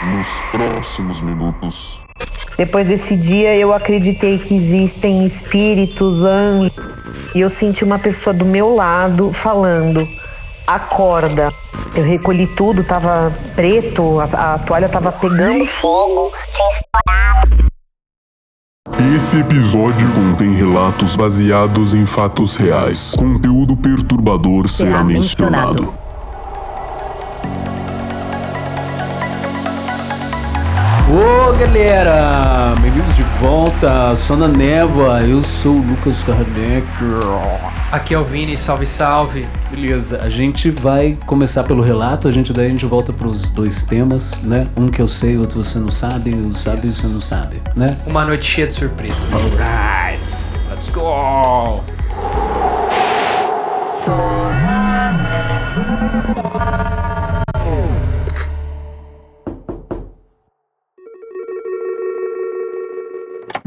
nos próximos minutos. Depois desse dia eu acreditei que existem espíritos, anjos, e eu senti uma pessoa do meu lado falando: acorda. Eu recolhi tudo, tava preto, a toalha tava pegando fogo. Esse episódio contém relatos baseados em fatos reais. Conteúdo perturbador será mencionado. Ô galera, bem-vindos de volta a Só na Névoa, eu sou o Lucas Kardec. Aqui é o Vini, salve salve. Beleza, a gente vai começar pelo relato, daí a gente volta pros dois temas, né? Um que eu sei, outro você não sabe, eu sabe e você não sabe, né? Uma noite cheia de surpresas. Alright, let's go!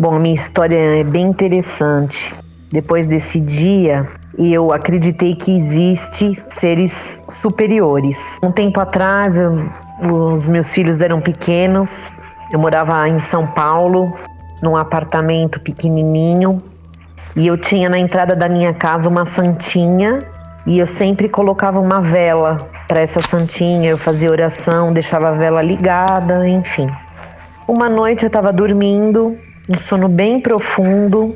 Bom, minha história é bem interessante. Depois desse dia, eu acreditei que existe seres superiores. Um tempo atrás, os meus filhos eram pequenos. Eu morava em São Paulo, num apartamento pequenininho. E eu tinha na entrada da minha casa uma santinha. E eu sempre colocava uma vela para essa santinha. Eu fazia oração, deixava a vela ligada, enfim. Uma noite eu estava dormindo, um sono bem profundo.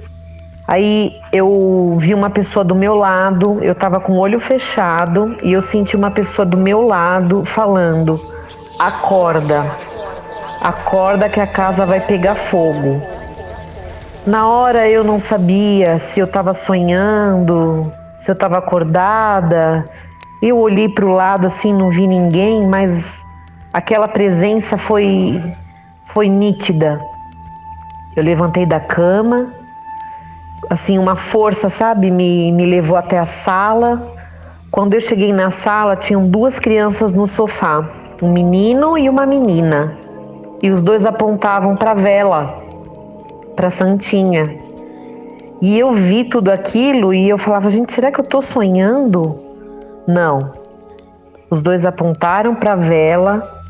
Aí eu vi uma pessoa do meu lado, eu tava com o olho fechado e eu senti uma pessoa do meu lado falando: acorda, acorda que a casa vai pegar fogo. Na hora eu não sabia se eu tava sonhando, se eu tava acordada. Eu olhei pro lado assim, não vi ninguém, mas aquela presença foi nítida. Eu levantei da cama, assim, uma força, sabe, me levou até a sala. Quando eu cheguei na sala, tinham duas crianças no sofá, um menino e uma menina. E os dois apontavam para a vela, para a santinha. E eu vi tudo aquilo e eu falava: gente, será que eu tô sonhando? Não. Os dois apontaram para a vela,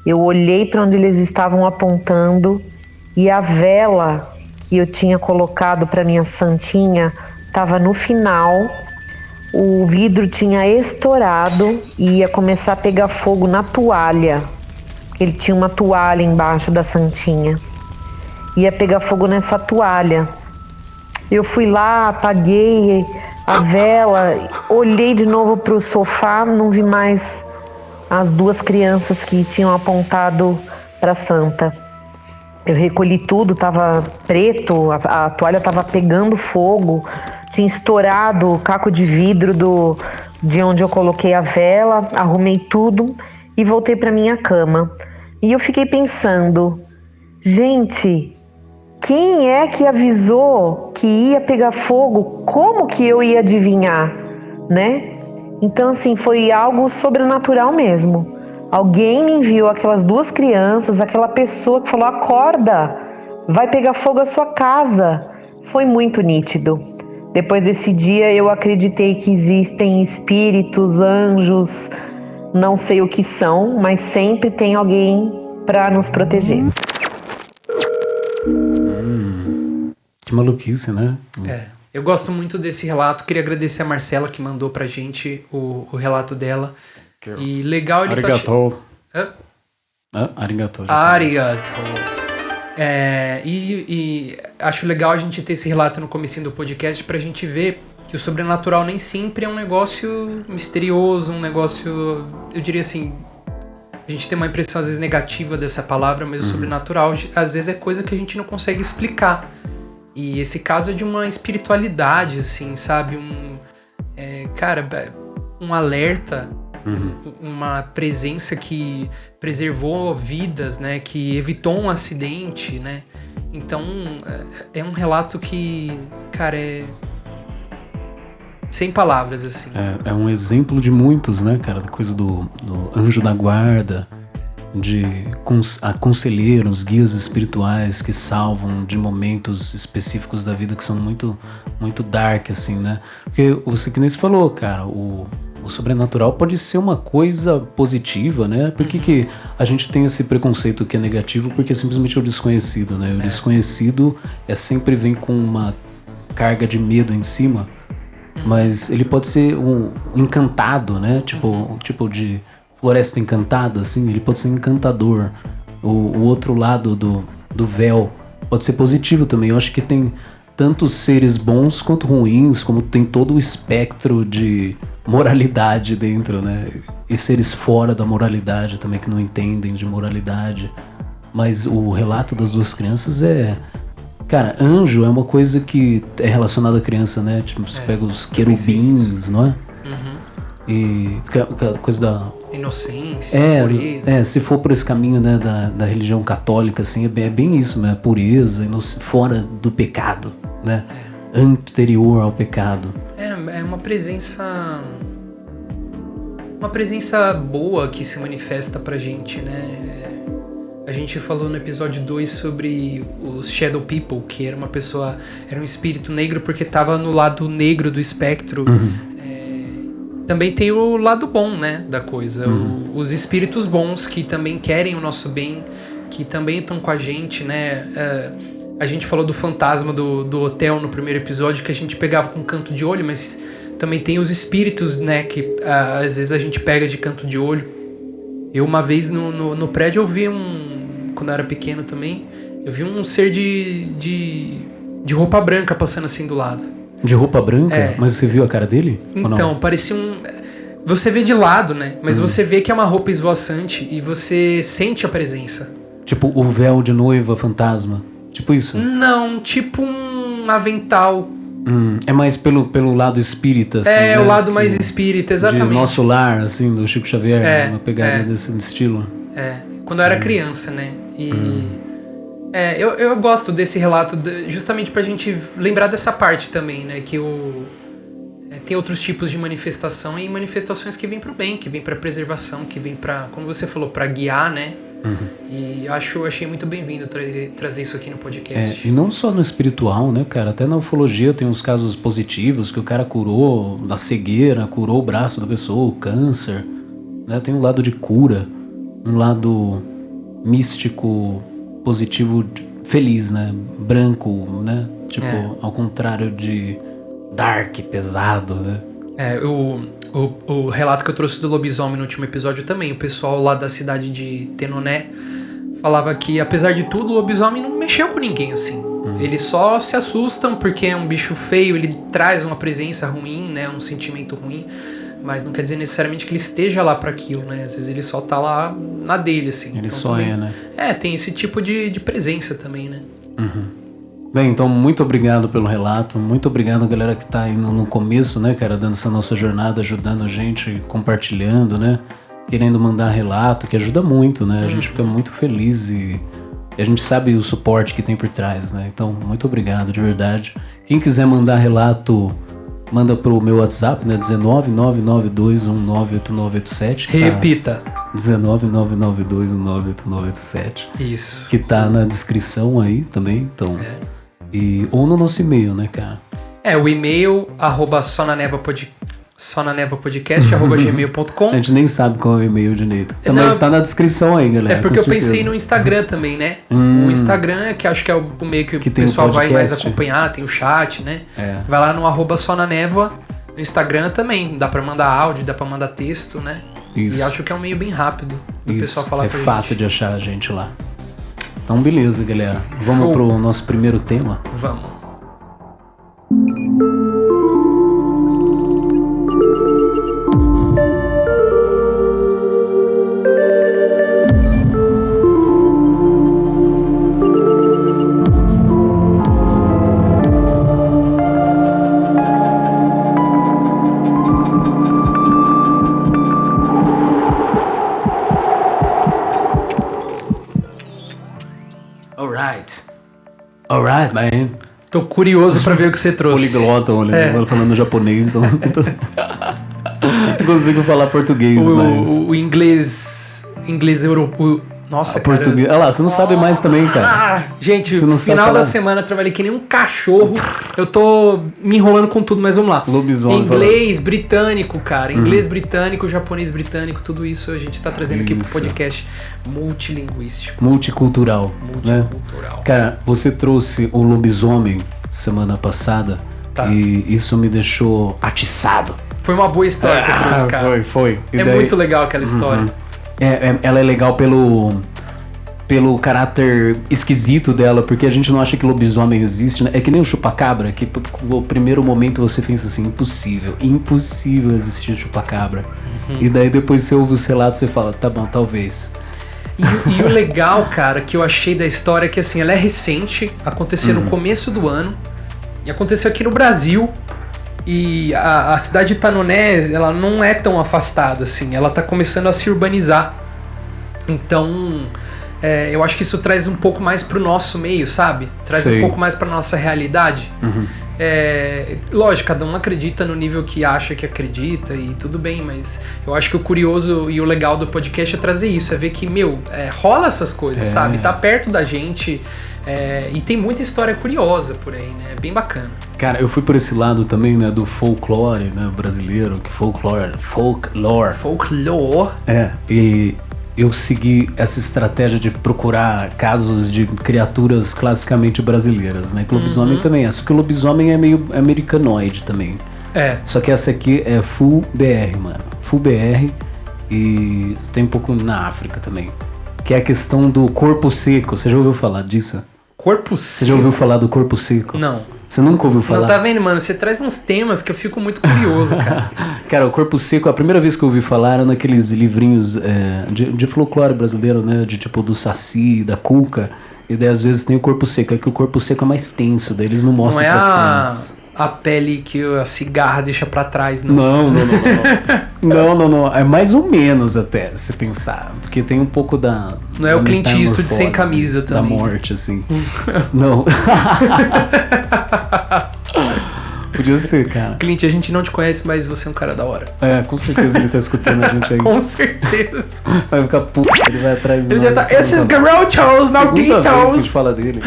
eu olhei para onde eles estavam apontando. E a vela que eu tinha colocado para minha santinha estava no final. O vidro tinha estourado e ia começar a pegar fogo na toalha. Ele tinha uma toalha embaixo da santinha. Ia pegar fogo nessa toalha. Eu fui lá, apaguei a vela, olhei de novo para o sofá, não vi mais as duas crianças que tinham apontado para a santa. Eu recolhi tudo, tava preto, a toalha tava pegando fogo, tinha estourado o caco de vidro de onde eu coloquei a vela, arrumei tudo e voltei para minha cama. E eu fiquei pensando: gente, quem é que avisou que ia pegar fogo? Como que eu ia adivinhar, né? Então, assim, foi algo sobrenatural mesmo. Alguém me enviou aquelas duas crianças, aquela pessoa que falou: acorda, vai pegar fogo a sua casa. Foi muito nítido. Depois desse dia eu acreditei que existem espíritos, anjos, não sei o que são, mas sempre tem alguém para nos proteger. Que maluquice, né? Eu gosto muito desse relato. Queria agradecer a Marcela que mandou pra gente o relato dela. E legal ele Arigatou. Arigato. Arigatou. E acho legal a gente ter esse relato no comecinho do podcast pra gente ver que o sobrenatural nem sempre é um negócio misterioso, um negócio, eu diria assim, a gente tem uma impressão às vezes negativa dessa palavra, mas o sobrenatural às vezes é coisa que a gente não consegue explicar. E esse caso é de uma espiritualidade, assim, sabe? Um alerta, uma presença que preservou vidas, né? Que evitou um acidente, né? Então, é um relato que, cara, é sem palavras, assim. É um exemplo de muitos, né, cara? Da coisa do anjo da guarda, de conselheiros, guias espirituais que salvam de momentos específicos da vida que são muito, muito dark, assim, né? Porque você que nem se falou, cara, o sobrenatural pode ser uma coisa positiva, né? Por que a gente tem esse preconceito que é negativo? Porque é simplesmente o desconhecido, né? O desconhecido sempre vem com uma carga de medo em cima, mas ele pode ser um encantado, né? Tipo de floresta encantada, assim, ele pode ser encantador. O outro lado do véu pode ser positivo também. Eu acho que tem tantos seres bons quanto ruins, como tem todo o espectro de moralidade dentro, né? E seres fora da moralidade também, que não entendem de moralidade. Mas o relato das duas crianças Cara, anjo é uma coisa que é relacionada à criança, né? Tipo, você pega os querubins, não é? E a coisa da inocência, pureza. Se for por esse caminho, né, da religião católica, assim, é bem isso, né? Pureza, fora do pecado, né? Anterior ao pecado. É uma presença boa que se manifesta pra gente, né? A gente falou no episódio 2 sobre os Shadow People, que era um espírito negro porque tava no lado negro do espectro. Também tem o lado bom, né, da coisa. Os espíritos bons que também querem o nosso bem, que também estão com a gente, né? A gente falou do fantasma do hotel no primeiro episódio, que a gente pegava com canto de olho, mas também tem os espíritos, né, que às vezes a gente pega de canto de olho. Eu uma vez no prédio eu vi quando eu era pequeno também, eu vi um ser de roupa branca passando assim do lado. De roupa branca? Mas você viu a cara dele? Então, parecia você vê de lado, né? Mas você vê que é uma roupa esvoaçante e você sente a presença. Tipo o véu de noiva fantasma? Tipo isso? Não, tipo um avental. É mais pelo lado espírita, assim, né? O lado mais espírita, exatamente. De Nosso Lar, assim, do Chico Xavier, uma pegada desse estilo. Quando eu era criança, né? Eu gosto desse relato justamente pra gente lembrar dessa parte também, né? Que tem outros tipos de manifestação e manifestações que vêm pro bem, que vêm pra preservação, que vêm pra, como você falou, pra guiar, né? E achei muito bem-vindo trazer isso aqui no podcast. E não só no espiritual, né, cara? Até na ufologia tem uns casos positivos que o cara curou da cegueira, curou o braço da pessoa, o câncer, né? Tem um lado de cura, um lado místico, positivo, feliz, né? Branco, né? Tipo, ao contrário de dark, pesado, né? O relato que eu trouxe do lobisomem no último episódio também, o pessoal lá da cidade de Tenoné falava que, apesar de tudo, o lobisomem não mexeu com ninguém, assim. Eles só se assustam porque é um bicho feio, ele traz uma presença ruim, né? Um sentimento ruim, mas não quer dizer necessariamente que ele esteja lá pra aquilo, né? Às vezes ele só tá lá na dele, assim. Ele então, sonha, também, né? Tem esse tipo de presença também, né? Bem, então muito obrigado pelo relato, muito obrigado a galera que tá aí no começo, né, cara, dando essa nossa jornada, ajudando a gente, compartilhando, né, querendo mandar relato, que ajuda muito, né, a gente fica muito feliz e a gente sabe o suporte que tem por trás, né, então muito obrigado, de verdade. Quem quiser mandar relato, manda pro meu WhatsApp, né, 19992198987. Repita. 19992198987. Isso. Que tá na descrição aí também, então... ou no nosso e-mail, né, cara? O e-mail, sonanevapodcast@gmail.com. A gente nem sabe qual é o e-mail direito. Mas tá na descrição aí, galera. Porque eu pensei no Instagram também, né? O Instagram, que acho que é o meio que o pessoal vai mais acompanhar, tem o chat, né? Vai lá no @sonaneva, no Instagram também. Dá pra mandar áudio, dá pra mandar texto, né? Isso. E acho que é um meio bem rápido do pessoal falar pra gente. É fácil de achar a gente lá. Então, beleza, galera. Vamos pro nosso primeiro tema? Vamos. Alright, man. Tô curioso pra ver o que você trouxe. Poliglota, falando japonês, então não consigo falar português, mas... O inglês europeu... Nossa, Português. Olha lá, você não sabe mais também, cara. Gente, Você não no sabe final falar. da semana eu trabalhei que nem um cachorro. Eu tô me enrolando com tudo, mas vamos lá. Lobisomem, Inglês, britânico, cara. Inglês britânico, japonês britânico, tudo isso a gente tá trazendo aqui pro Isso. podcast multilinguístico. Multicultural. Né? Multicultural. Cara, você trouxe o lobisomem semana passada Tá. e isso me deixou atiçado. Foi uma boa história que eu trouxe, cara. Foi. E É daí- muito legal aquela história. Ela é legal pelo caráter esquisito dela, porque a gente não acha que lobisomem existe, né? É que nem o chupacabra, que no primeiro momento você pensa assim, impossível existir chupacabra. E daí depois você ouve os relatos e você fala, tá bom, talvez. E o legal, cara, que eu achei da história é que assim, ela é recente, aconteceu no começo do ano, e aconteceu aqui no Brasil. E a cidade de Tanoné, ela não é tão afastada assim, ela tá começando a se urbanizar. Então, eu acho que isso traz um pouco mais pro nosso meio, sabe? Traz Sei. um pouco mais pra nossa realidade. Lógico, cada um acredita no nível que acha que acredita e tudo bem, mas eu acho que o curioso e o legal do podcast é trazer isso, é ver que, rola essas coisas, sabe? Tá perto da gente e tem muita história curiosa por aí, né? É bem bacana. Cara, eu fui por esse lado também, né, do folclore, né, brasileiro, que folclore. Folclore. E eu segui essa estratégia de procurar casos de criaturas classicamente brasileiras, né? Que o lobisomem também é. Só que o lobisomem é meio americanoide também. Só que essa aqui é full BR, mano. Full BR e tem um pouco na África também. Que é a questão do corpo seco. Você já ouviu falar disso? Corpo Você seco? já ouviu falar do corpo seco? Não. Você nunca ouviu falar? Não, tá vendo, mano? Você traz uns temas que eu fico muito curioso, cara. Cara, o corpo seco, a primeira vez que eu ouvi falar era naqueles livrinhos de folclore brasileiro, né? De tipo do Saci, da Cuca. E daí às vezes tem o corpo seco. É que o corpo seco é mais tenso, daí eles não Não mostram é pras crianças. a pele que a cigarra deixa pra trás, não. Não. É mais ou menos até, se pensar. Porque tem um pouco da... Não é da o Clint Eastwood sem metamorfose, camisa da também. morte, assim. Não. Podia ser, cara. Clint, a gente não te conhece, mas você é um cara da hora. Com certeza ele tá escutando a gente aí. Com certeza. Vai ficar puto, ele vai atrás de Ele nós. deve estar, esses garotos, Segunda vez que a malditos. gente fala dele.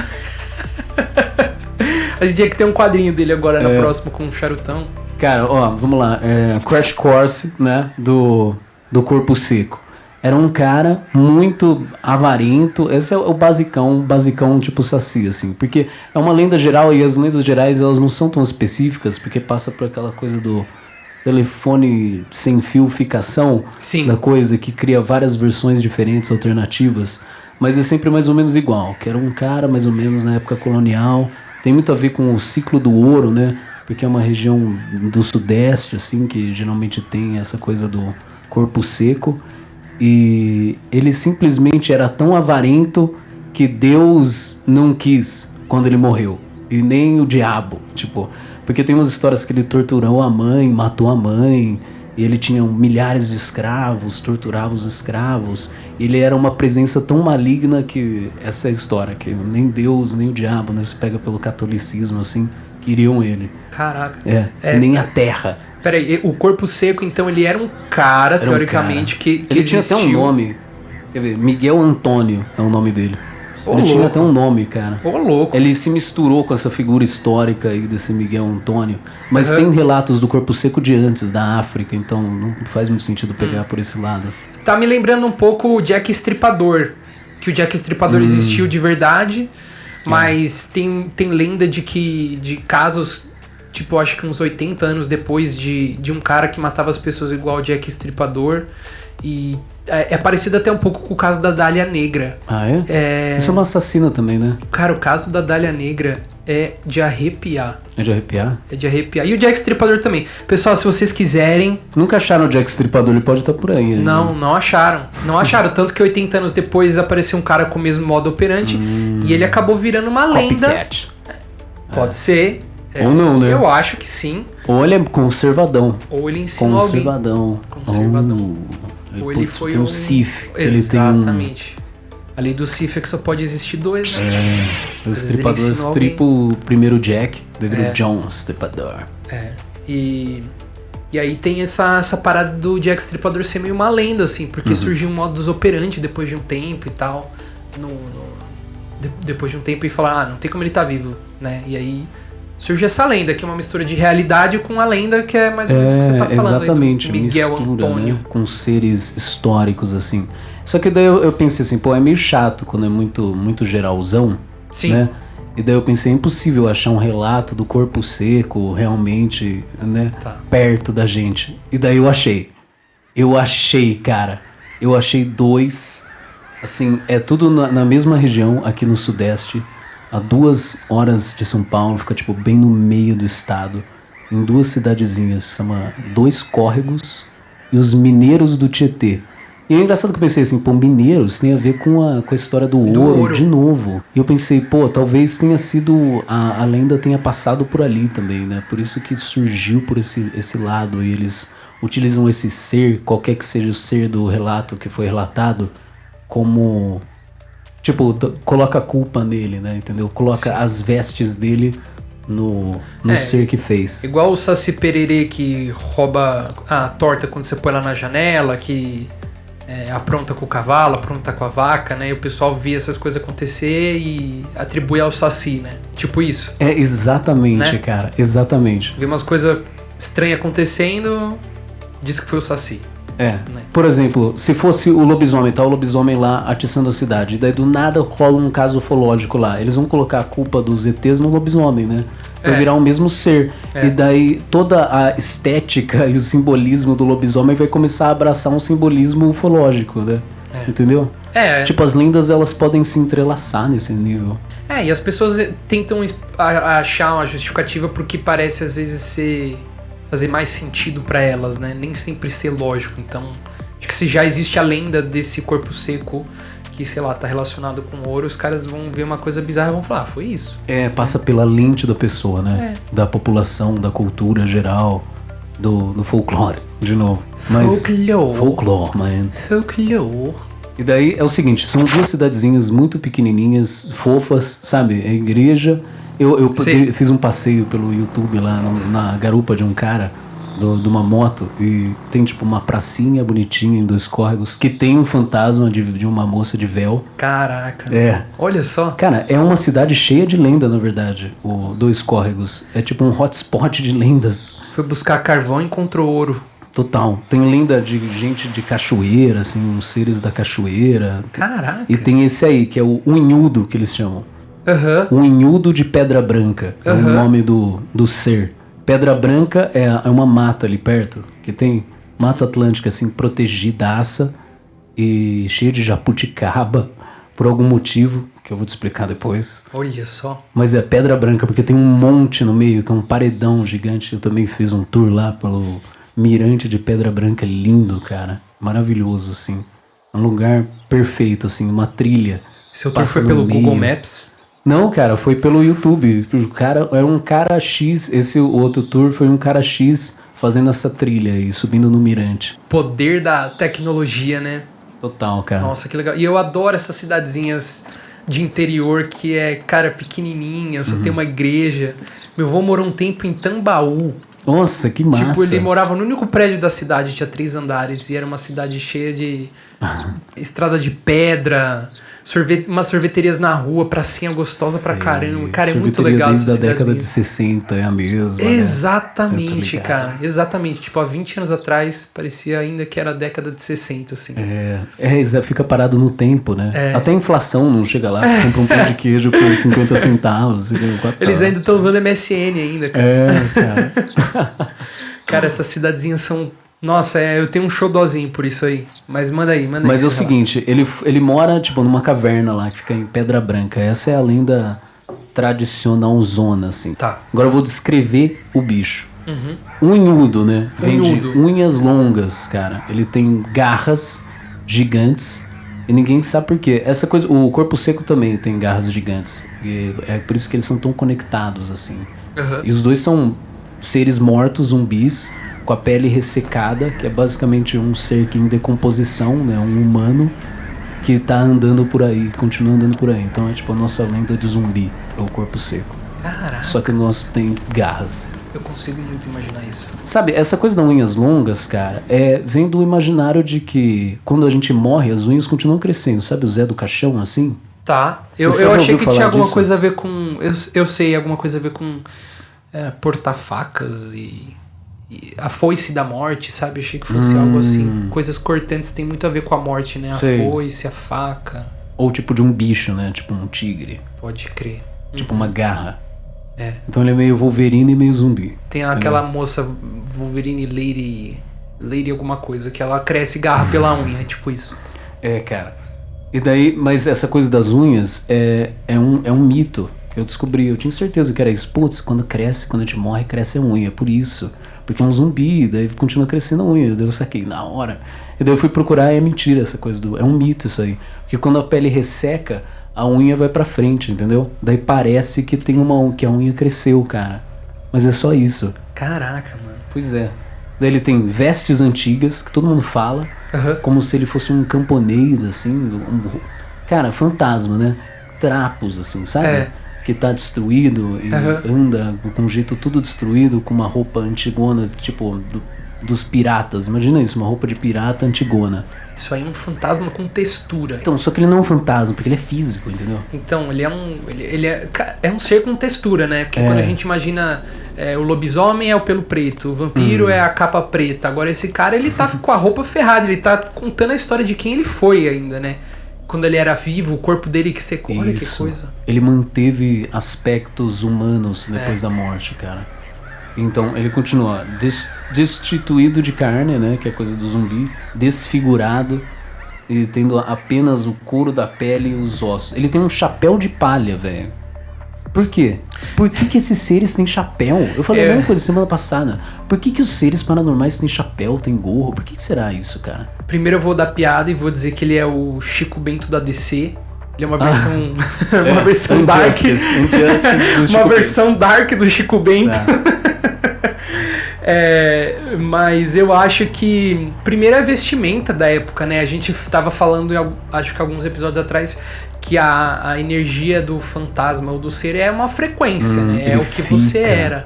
A gente tinha que ter um quadrinho dele agora na próxima com um charutão. Cara, ó, vamos lá. Crash Course, né, do corpo seco. Era um cara muito avarento. Esse é o basicão tipo Saci, assim. Porque é uma lenda geral e as lendas gerais elas não são tão específicas, porque passa por aquela coisa do telefone sem fio ficação. Sim. Da coisa que cria várias versões diferentes, alternativas. Mas é sempre mais ou menos igual. Que era um cara mais ou menos na época colonial. Tem muito a ver com o ciclo do ouro, né? Porque é uma região do sudeste, assim, que geralmente tem essa coisa do corpo seco. E ele simplesmente era tão avarento que Deus não quis quando ele morreu. E nem o diabo, tipo... Porque tem umas histórias que ele torturou a mãe, matou a mãe... E ele tinha milhares de escravos, torturava os escravos. Ele era uma presença tão maligna que... Essa é a história, que nem Deus, nem o diabo, né? Você pega pelo catolicismo, assim, queriam ele. Caraca. Nem a terra. Peraí, o corpo seco, então, ele era um cara, Era um teoricamente, cara. que ele tinha até um existiu. nome. Quer ver? Miguel Antônio é o nome dele. Ô, Ele tinha louco. até um nome, cara. Ô, louco. Ele se misturou com essa figura histórica aí desse Miguel Antônio. Mas Uhum. tem relatos do corpo seco de antes, da África. Então não faz muito sentido pegar por esse lado. Tá me lembrando um pouco o Jack Estripador. Que o Jack Estripador existiu de verdade, mas tem lenda de casos, tipo, acho que uns 80 anos depois de um cara que matava as pessoas igual o Jack Estripador. E é parecido até um pouco com o caso da Dália Negra. Ah, é? Isso é uma assassina também, né? Cara, o caso da Dália Negra é de arrepiar. É de arrepiar? É de arrepiar. E o Jack Estripador também. Pessoal, se vocês quiserem... Nunca acharam o Jack Estripador, ele pode estar por aí. Né? Não acharam. Não acharam. Tanto que 80 anos depois apareceu um cara com o mesmo modo operante e ele acabou virando uma lenda. Copycat. Pode ser. Ou não, né? Eu acho que sim. Ou ele é conservadão. Ou ele ensinou alguém. Conservadão. Ou ele foi tem um Sif. Exatamente. Ali do Sif é que só pode existir dois, né? O Às vezes estripador ele ensinou estripa o primeiro Jack, devido John Estripador. E E aí tem essa parada do Jack Stripador ser meio uma lenda, assim, porque surgiu um modus operandi depois de um tempo e tal. Depois de um tempo e falar, não tem como ele tá vivo, né? E aí surge essa lenda, que é uma mistura de realidade com a lenda, que é mais ou menos o que você tá falando. Exatamente, aí, Miguel mistura, Antônio. né? Com seres históricos, assim. Só que daí eu pensei assim, pô, é meio chato quando é muito geralzão, Sim. né? E daí eu pensei, é impossível achar um relato do corpo seco realmente, né? Tá. Perto da gente. E daí eu achei. Cara. Eu achei 2. Assim, é tudo na mesma região, aqui no Sudeste. A 2 horas de São Paulo, fica tipo bem no meio do estado. Em 2 cidadezinhas, chama Dois Córregos e os Mineiros do Tietê. E é engraçado que eu pensei assim, pô, mineiros tem a ver com a história do ouro de novo. E eu pensei, pô, talvez tenha sido, a lenda tenha passado por ali também, né? Por isso que surgiu por esse lado. E eles utilizam esse ser, qualquer que seja o ser do relato que foi relatado, como... Tipo, coloca a culpa nele, né? Entendeu? Coloca as vestes dele no ser que fez. Igual o Saci Pererê que rouba a torta quando você põe lá na janela, que... apronta com o cavalo, apronta com a vaca, né? E o pessoal via essas coisas acontecer e atribui ao Saci, né? Tipo isso. É, exatamente, né? cara. Exatamente. Vê umas coisas estranhas acontecendo, diz que foi o Saci. É. Por exemplo, se fosse o lobisomem, tá o lobisomem lá atiçando a cidade, e daí do nada rola um caso ufológico lá. Eles vão colocar a culpa dos ETs no lobisomem, né? Vai virar o mesmo ser. E daí toda a estética e o simbolismo do lobisomem vai começar a abraçar um simbolismo ufológico, né? Entendeu? Tipo, as lendas, elas podem se entrelaçar nesse nível. E as pessoas tentam achar uma justificativa porque parece às vezes fazer mais sentido pra elas, né? Nem sempre ser lógico. Então, acho que se já existe a lenda desse corpo seco que, sei lá, tá relacionado com ouro, os caras vão ver uma coisa bizarra e vão falar, foi isso. Passa pela lente da pessoa, né? Da população, da cultura geral, do folclore, de novo. Mas folclore, man. Folclore. E daí é o seguinte, são 2 cidadezinhas muito pequenininhas, fofas, sabe? É igreja. Eu fiz um passeio pelo YouTube lá na garupa de um cara, de uma moto, e tem tipo uma pracinha bonitinha em Dois Córregos, que tem um fantasma de uma moça de véu. Caraca. Olha só. Cara, é uma cidade cheia de lenda, na verdade, o Dois Córregos. É tipo um hotspot de lendas. Foi buscar carvão e encontrou ouro. Total. Tem lenda de gente de cachoeira, assim, uns seres da cachoeira. Caraca. E tem esse aí, que é o unhudo, que eles chamam. O unhudo de Pedra Branca. É o nome do ser. Pedra Branca é uma mata ali perto, que tem Mata Atlântica, assim, protegidaça e cheia de jabuticaba, por algum motivo, que eu vou te explicar depois. Olha só. Mas é Pedra Branca, porque tem um monte no meio, que é um paredão gigante. Eu também fiz um tour lá pelo Mirante de Pedra Branca, lindo, cara. Maravilhoso, assim. Um lugar perfeito, assim, uma trilha. Seu tour foi pelo Google Maps? Não, cara, foi pelo YouTube. O cara era um cara X, esse outro tour foi um cara X fazendo essa trilha e subindo no mirante. Poder da tecnologia, né? Total, cara. Nossa, que legal. E eu adoro essas cidadezinhas de interior que é, cara, pequenininha, só tem uma igreja. Meu avô morou um tempo em Tambaú. Nossa, que massa. Tipo, ele morava no único prédio da cidade, tinha 3 andares e era uma cidade cheia de estrada de pedra, umas sorveterias na rua, pracinha gostosa pra caramba. Cara, é muito legal essa desde a década de 60 é a mesma. Exatamente, né? Cara. Exatamente. Tipo, há 20 anos atrás parecia ainda que era a década de 60, assim. Fica parado no tempo, né? Até a inflação não chega lá, você compra um pão de queijo por 50 centavos. Eles ainda estão usando MSN ainda, cara. Cara. Cara, essas cidadezinhas são... Nossa, eu tenho um xodózinho por isso aí. Mas manda aí. Mas é o seguinte, ele mora, tipo, numa caverna lá, que fica em Pedra Branca. Essa é a lenda tradicional zona, assim. Tá. Agora eu vou descrever o bicho. Unhudo, né? Vem de unhas longas, cara. Ele tem garras gigantes e ninguém sabe por quê. Essa coisa, o corpo seco também tem garras gigantes. E é por isso que eles são tão conectados, assim. E os dois são seres mortos, zumbis, com a pele ressecada, que é basicamente um ser que em decomposição, né? Um humano que tá andando por aí, continua andando por aí. Então é tipo a nossa lenda de zumbi, é o corpo seco. Caraca. Só que o nosso tem garras. Eu consigo muito imaginar isso. Sabe, essa coisa das unhas longas, cara, vem do imaginário de que quando a gente morre, as unhas continuam crescendo. Sabe o Zé do Caixão, assim? Tá. Eu Você já achei ouviu que falar tinha alguma disso? coisa a ver com... Eu sei, alguma coisa a ver com porta-facas e a foice da morte, sabe? Achei que fosse algo assim. Coisas cortantes tem muito a ver com a morte, né? A Sei. foice, a faca. Ou tipo de um bicho, né? Tipo um tigre. Pode crer. Tipo uma garra. É. Então ele é meio Wolverine e meio zumbi. Tem aquela moça Wolverine Lady alguma coisa, que ela cresce e garra pela unha, é tipo isso. É, cara. E daí, mas essa coisa das unhas é um mito que eu descobri. Eu tinha certeza que era isso. Putz, quando a gente morre, cresce a unha. É por isso. Porque é um zumbi, daí continua crescendo a unha. Daí eu saquei na hora. E daí eu fui procurar e é mentira essa coisa é um mito isso aí. Porque quando a pele resseca, a unha vai pra frente, entendeu? Daí parece que que a unha cresceu, cara. Mas é só isso. Caraca, mano. Pois é. Daí ele tem vestes antigas, que todo mundo fala, como se ele fosse um camponês, assim. Cara, fantasma, né? Trapos, assim, sabe? Que tá destruído e anda com um jeito tudo destruído, com uma roupa antigona, tipo, dos piratas. Imagina isso, uma roupa de pirata antigona. Isso aí é um fantasma com textura. Então, só que ele não é um fantasma, porque ele é físico, entendeu? Então, ele é um ser com textura, né? Porque quando a gente imagina o lobisomem é o pelo preto, o vampiro é a capa preta. Agora esse cara, ele tá com a roupa ferrada, ele tá contando a história de quem ele foi ainda, né? Quando ele era vivo, o corpo dele que secou. Olha que coisa. Ele manteve aspectos humanos depois da morte, cara. Então, ele continua destituído de carne, né? Que é coisa do zumbi. Desfigurado. E tendo apenas o couro da pele e os ossos. Ele tem um chapéu de palha, velho. Por quê? Por que esses seres têm chapéu? Eu falei a mesma coisa semana passada. Por que os seres paranormais têm chapéu, têm gorro? Por que será isso, cara? Primeiro eu vou dar piada e vou dizer que ele é o Chico Bento da DC. Ele é uma versão... uma versão dark. Uma versão dark do Chico Bento. Mas eu acho que... Primeiro é a vestimenta da época, né? A gente tava falando, acho que alguns episódios atrás, que a energia do fantasma ou do ser é uma frequência, né? É o que você era.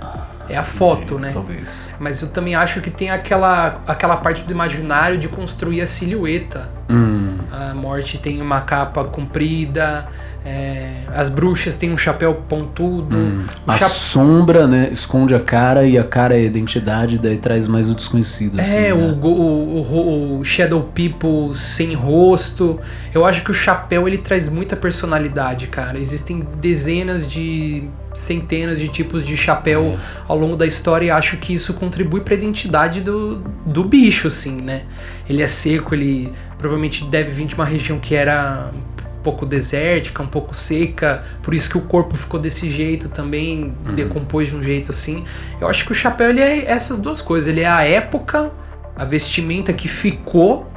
É a foto, né? Talvez. Mas eu também acho que tem aquela parte do imaginário de construir a silhueta. A morte tem uma capa comprida, as bruxas têm um chapéu pontudo. Sombra, né? Esconde a cara e a cara é a identidade, daí traz mais o desconhecido. Assim, né? o Shadow People sem rosto. Eu acho que o chapéu ele traz muita personalidade, cara. Existem centenas de tipos de chapéu ao longo da história e acho que isso contribui para a identidade do bicho, assim, né? Ele é seco, ele provavelmente deve vir de uma região que era um pouco desértica, um pouco seca, por isso que o corpo ficou desse jeito também, decompôs de um jeito assim. Eu acho que o chapéu ele é essas duas coisas, ele é a época, a vestimenta que ficou,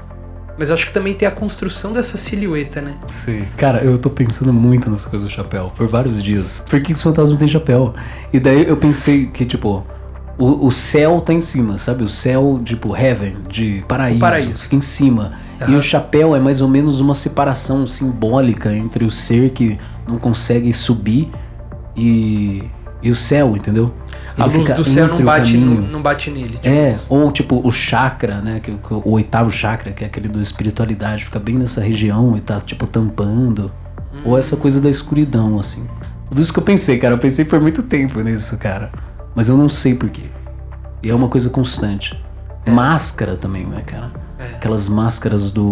mas eu acho que também tem a construção dessa silhueta, né? Sim. Cara, eu tô pensando muito nessas coisas do chapéu, por vários dias. Por que os fantasmas têm chapéu? E daí eu pensei que, tipo, o céu tá em cima, sabe? O céu, tipo, heaven, de paraíso. Fica em cima. E o chapéu é mais ou menos uma separação simbólica entre o ser que não consegue subir e o céu, entendeu? A luz do céu não bate nele. Tipo isso. Ou tipo o chakra, né? O oitavo chakra, que é aquele da espiritualidade, fica bem nessa região e tá tipo tampando. Ou essa coisa da escuridão, assim. Tudo isso que eu pensei, cara. Eu pensei por muito tempo nisso, cara. Mas eu não sei porquê. E é uma coisa constante. Máscara também, né, cara? Aquelas máscaras da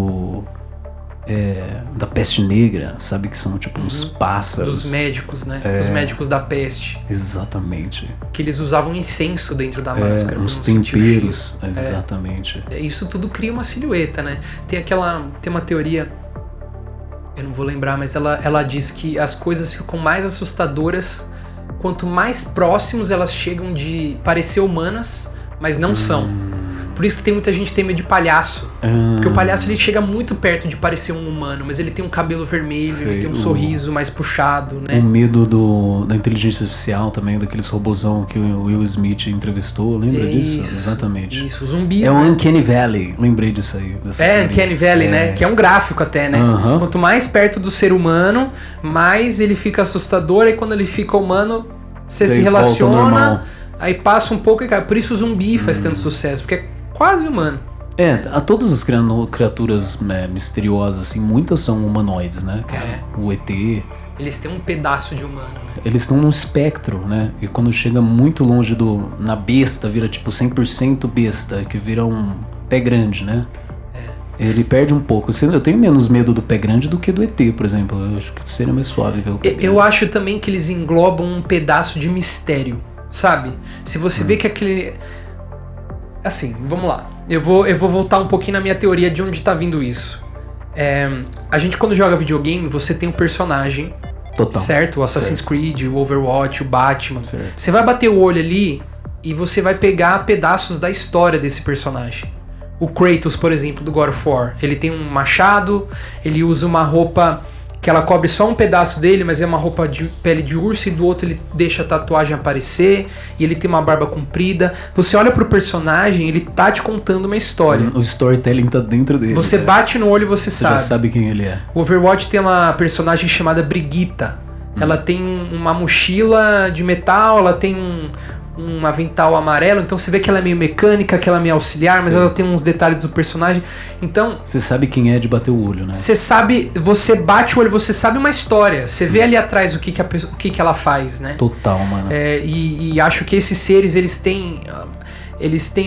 peste negra, sabe? Que são tipo uns pássaros. Dos médicos, né? Os médicos da peste. Exatamente. Que eles usavam incenso dentro da máscara. Uns temperos, exatamente. Isso tudo cria uma silhueta, né? Tem uma teoria, eu não vou lembrar, mas ela diz que as coisas ficam mais assustadoras quanto mais próximos elas chegam de parecer humanas, mas não são. Por isso que tem muita gente que tem medo de palhaço. Porque o palhaço ele chega muito perto de parecer um humano, mas ele tem um cabelo vermelho, ele tem um sorriso mais puxado, né? O medo da inteligência artificial também, daqueles robôzão que o Will Smith entrevistou, lembra disso? Exatamente. Isso, zumbis. É o Uncanny Valley, lembrei disso aí. Uncanny Valley, né? Que é um gráfico até, né? Quanto mais perto do ser humano, mais ele fica assustador, e quando ele fica humano, você se relaciona. Aí passa um pouco e cai. Por isso o zumbi faz tanto sucesso, porque é quase humano. A todas as criaturas misteriosas, assim, muitas são humanoides, né? O ET. Eles têm um pedaço de humano, né? Eles estão no espectro, né? E quando chega muito longe na besta, vira tipo 100% besta, que vira um pé grande, né? Ele perde um pouco. Eu tenho menos medo do pé grande do que do ET, por exemplo. Eu acho que seria mais suave ver o pé grande. Eu acho também que eles englobam um pedaço de mistério, sabe? Se você vê que aquele... Assim, vamos lá. Eu vou voltar um pouquinho na minha teoria de onde tá vindo isso. A gente, quando joga videogame, você tem um personagem. Total. Certo? O Assassin's Creed, o Overwatch, o Batman. Certo. Você vai bater o olho ali e você vai pegar pedaços da história desse personagem. O Kratos, por exemplo, do God of War. Ele tem um machado, ele usa uma roupa que ela cobre só um pedaço dele, mas é uma roupa de pele de urso, e do outro ele deixa a tatuagem aparecer, e ele tem uma barba comprida. Você olha pro personagem, ele tá te contando uma história. O storytelling tá dentro dele. Você bate no olho e você sabe. Já sabe quem ele é. O Overwatch tem uma personagem chamada Brigitte. Ela tem uma mochila de metal, ela tem um avental amarelo, então você vê que ela é meio mecânica, que ela é meio auxiliar, mas ela tem uns detalhes do personagem. Então... Você sabe quem é de bater o olho, né? Você sabe, você bate o olho, você sabe uma história. Você vê ali atrás o que ela faz, né? Total, mano. E acho que esses seres, eles têm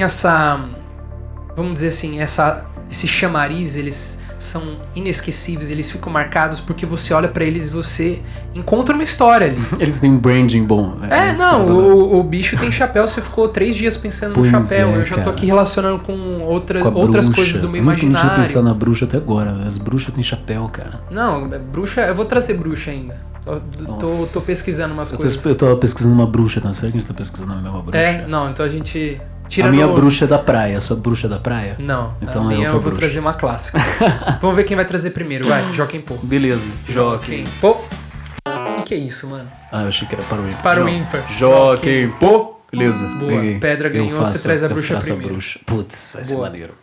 essa... Vamos dizer assim, esse chamariz, eles são inesquecíveis, eles ficam marcados porque você olha pra eles e você encontra uma história ali. Eles têm um branding bom. Né? O bicho tem chapéu, você ficou 3 dias pensando no chapéu. Eu já tô aqui relacionando com outras coisas do meu imaginário. Eu não tinha pensado na bruxa até agora. As bruxas têm chapéu, cara. Não, bruxa, eu vou trazer bruxa ainda. Tô pesquisando umas coisas. Eu tô pesquisando uma bruxa, tá? Será que a gente tá pesquisando a mesma bruxa? Não, então a gente... A minha bruxa é da praia, a sua bruxa é da praia? Não, então a minha eu vou bruxa. trazer uma clássica. Vamos ver quem vai trazer primeiro, vai, Joaquim Pô. Beleza, Joaquim Pô. O que é isso, mano? Eu achei que era para o ímpar. Para o ímpar. Joaquim Pô. Beleza, boa. Peguei. Pedra ganhou, você traz a bruxa primeiro. A bruxa. Putz, vai ser maneiro.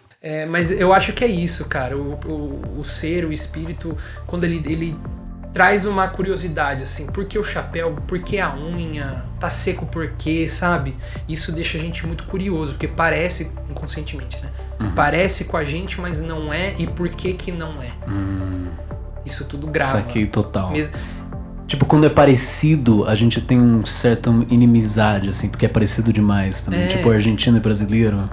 Mas eu acho que é isso, cara. O ser, o espírito, quando ele traz uma curiosidade, assim, por que o chapéu, por que a unha, tá seco por quê, sabe? Isso deixa a gente muito curioso, porque parece, inconscientemente, né? Parece com a gente, mas não é, e por que que não é? Isso tudo grava. Saquei total. Tipo, quando é parecido, a gente tem um certo inimizade, assim, porque é parecido demais também. Tipo, argentino e brasileiro.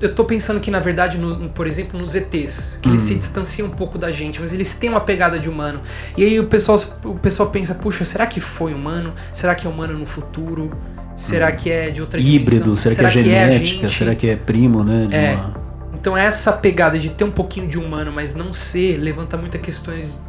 Eu tô pensando que, na verdade, por exemplo, nos ETs, que eles se distanciam um pouco da gente, mas eles têm uma pegada de humano. E aí o pessoal pensa, puxa, será que foi humano? Será que é humano no futuro? Será que é de outra dimensão? Híbrido, será que é genética? Será que é primo, né? Então essa pegada de ter um pouquinho de humano, mas não ser, levanta muitas questões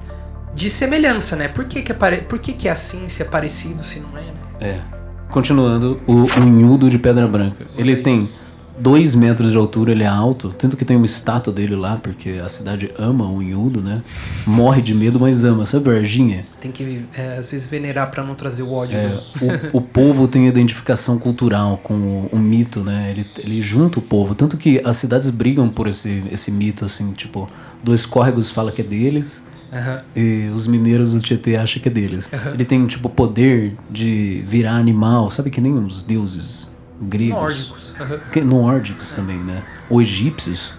de semelhança, né? Por que é assim, se é parecido, se não é, né? Continuando, o Unhudo de Pedra Branca. Ele tem 2 metros de altura, ele é alto, tanto que tem uma estátua dele lá, porque a cidade ama o Unhudo, né? Morre de medo, mas ama. Sabe a Varginha? Tem que, às vezes, venerar pra não trazer o ódio. O povo tem identificação cultural com o mito, né? Ele junta o povo, tanto que as cidades brigam por esse mito, assim, tipo, 2 córregos falam que é deles, e os mineiros do Tietê acham que é deles. Ele tem, tipo, poder de virar animal, sabe, que nem os deuses gregos. Nórdicos. Nórdicos também, né? Ou egípcios.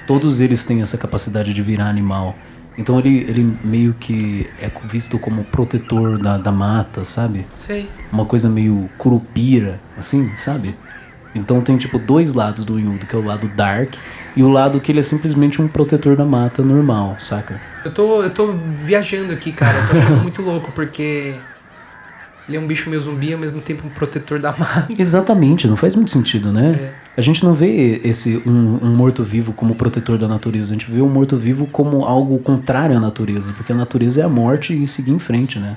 Todos eles têm essa capacidade de virar animal. Então ele meio que é visto como protetor da mata, sabe? Sei. Uma coisa meio curupira, assim, sabe? Então tem tipo 2 lados do Unhudo, que é o lado dark e o lado que ele é simplesmente um protetor da mata normal, saca? Eu tô viajando aqui, cara. Eu tô achando muito louco, porque ele é um bicho meio zumbi, ao mesmo tempo um protetor da mata. Exatamente, não faz muito sentido, né? A gente não vê um morto-vivo como protetor da natureza, a gente vê o morto-vivo como algo contrário à natureza, porque a natureza é a morte e seguir em frente, né?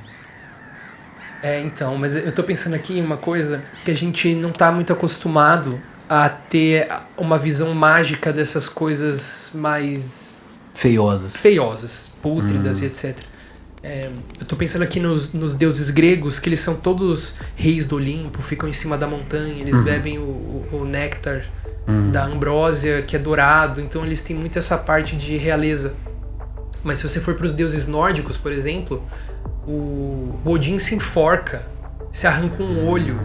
Então, mas eu tô pensando aqui em uma coisa que a gente não tá muito acostumado a ter uma visão mágica dessas coisas mais... Feiosas, pútridas e etc. Eu tô pensando aqui nos deuses gregos, que eles são todos reis do Olimpo, ficam em cima da montanha, eles bebem o néctar da ambrósia, que é dourado, então eles têm muito essa parte de realeza. Mas se você for pros deuses nórdicos, por exemplo, o Odin se enforca, se arranca um olho.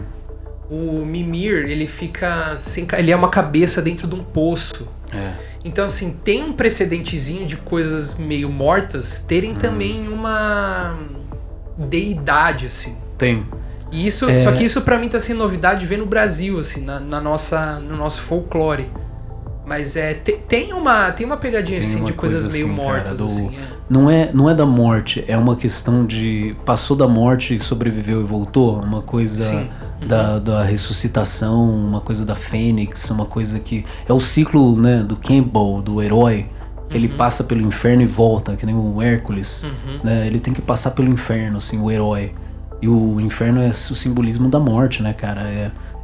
o Mimir, ele fica ele é uma cabeça dentro de um poço. Então, assim, tem um precedentezinho de coisas meio mortas terem também uma deidade, assim. Tem. E isso, só que isso pra mim tá sendo novidade ver no Brasil, assim, no nosso folclore. Mas tem uma pegadinha, assim, de coisas meio mortas, assim. Não é da morte, é uma questão de... Passou da morte e sobreviveu e voltou. Uma coisa... Sim. Da ressuscitação, uma coisa da Fênix, uma coisa que... É o ciclo, né, do Campbell, do herói, que ele passa pelo inferno e volta, que nem o Hércules. Né? Ele tem que passar pelo inferno, assim, o herói. E o inferno é o simbolismo da morte, né, cara?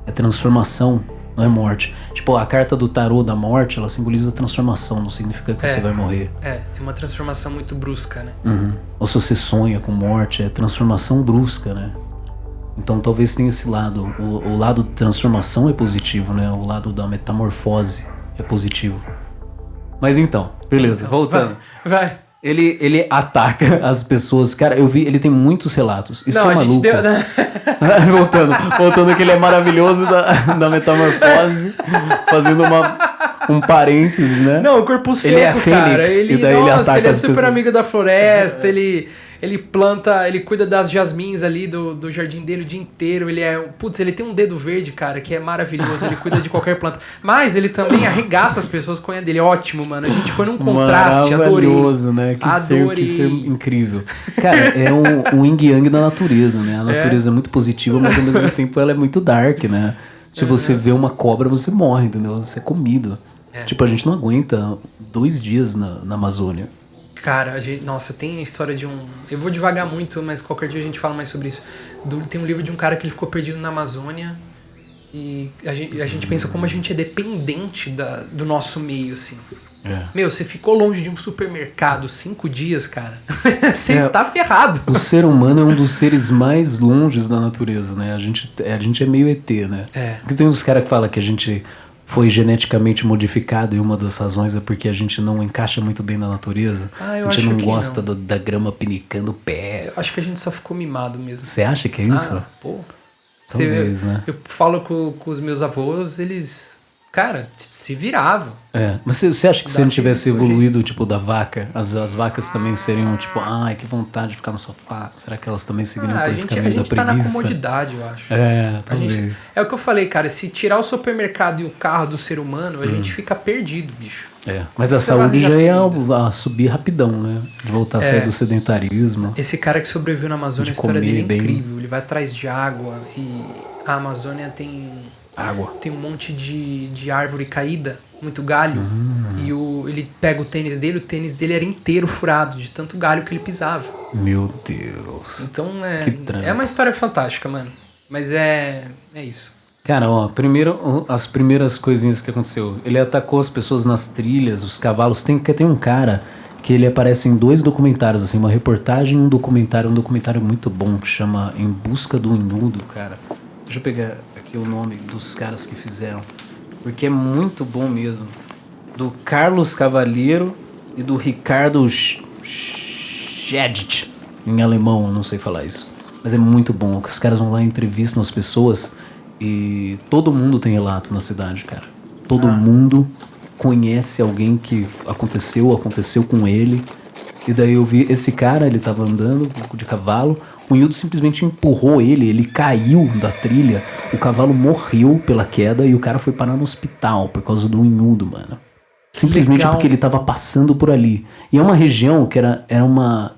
É transformação, não é morte. Tipo, a carta do tarô da morte, ela simboliza a transformação, não significa que você vai morrer. É uma transformação muito brusca, né? Ou se você sonha com morte, é transformação brusca, né? Então talvez tenha esse lado. O lado de transformação é positivo, né? O lado da metamorfose é positivo. Mas então, beleza, voltando. Vai. Ele ataca as pessoas. Cara, eu vi, ele tem muitos relatos. Isso não, que é maluco. Voltando que ele é maravilhoso da metamorfose, fazendo um parênteses, né? Não, o corpo seco, ele é a Fênix, ele, e daí ele ataca ele é as super pessoas. amigo da floresta, ele planta, ele cuida das jasmins ali do jardim dele o dia inteiro, ele tem um dedo verde, cara, que é maravilhoso, ele cuida de qualquer planta, mas ele também arregaça as pessoas com a unha dele, ótimo, mano, a gente foi num contraste, adorei. Maravilhoso, né? Que ser incrível. Cara, é um yin yang da natureza, né? A natureza é muito positiva, mas ao mesmo tempo ela é muito dark, né? Se você vê uma cobra, você morre, entendeu? Você é comido. Tipo, a gente não aguenta 2 dias na Amazônia. Cara, nossa, tem a história de um... Eu vou devagar muito, mas qualquer dia a gente fala mais sobre isso. Tem um livro de um cara que ele ficou perdido na Amazônia e a gente pensa como a gente é dependente do nosso meio, assim. Meu, você ficou longe de um supermercado 5 dias, cara. Você está ferrado. O ser humano é um dos seres mais longes da natureza, né? A gente é meio ET, né? Porque tem uns caras que falam que a gente... foi geneticamente modificado e uma das razões é porque a gente não encaixa muito bem na natureza. A gente não gosta da grama pinicando o pé. Eu acho que a gente só ficou mimado mesmo. Você acha que é isso? Pô. Talvez, né? Eu falo com os meus avós, eles, cara, se viravam. Mas você acha que se a gente tivesse evoluído, tipo, da vaca, as vacas também seriam, tipo, ai, que vontade de ficar no sofá. Será que elas também seguiriam por esse caminho da preguiça? A gente tá na comodidade, eu acho. Talvez. É o que eu falei, cara, se tirar o supermercado e o carro do ser humano, a gente fica perdido, bicho. Mas a saúde já ia subir rapidão, né? De voltar a sair do sedentarismo. Esse cara que sobreviveu na Amazônia, a história dele é incrível. Ele vai atrás de água e a Amazônia tem... água. Tem um monte de árvore caída, muito galho. E ele pega o tênis dele era inteiro furado, de tanto galho que ele pisava. Meu Deus. Então é uma história fantástica, mano. Mas é isso. Cara, ó, primeiro, as primeiras coisinhas que aconteceu. Ele atacou as pessoas nas trilhas, os cavalos. Tem um cara que ele aparece em 2 documentários, assim, uma reportagem e um documentário muito bom que chama Em Busca do Inhundo, cara. Deixa eu pegar aqui o nome dos caras que fizeram, porque é muito bom mesmo. Do Carlos Cavaliero e do Ricardo Schedit, em alemão, eu não sei falar isso. Mas é muito bom, que os caras vão lá e entrevistam as pessoas e todo mundo tem relato na cidade, cara. Todo mundo conhece alguém que aconteceu com ele. E daí eu vi esse cara, ele tava andando de cavalo, o Inhudo simplesmente empurrou ele caiu da trilha, o cavalo morreu pela queda e o cara foi parar no hospital por causa do Inhudo, mano. Simplesmente porque ele tava passando por ali. E é uma região que era uma...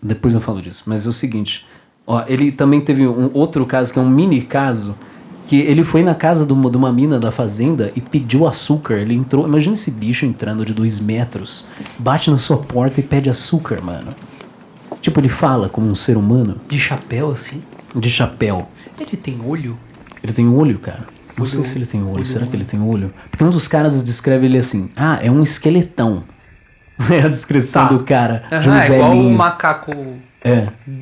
Depois eu falo disso, mas é o seguinte, ó, ele também teve um outro caso, que é um mini caso, que ele foi na casa de uma mina da fazenda e pediu açúcar. Ele entrou, imagina esse bicho entrando de 2 metros, bate na sua porta e pede açúcar, mano. Tipo, ele fala como um ser humano. De chapéu, assim? De chapéu. Ele tem olho? Ele tem olho, cara? Não sei se ele tem olho. Será que ele tem olho? Porque um dos caras descreve ele assim, é um esqueletão. É a descrição do cara, de um velhinho. Igual o macaco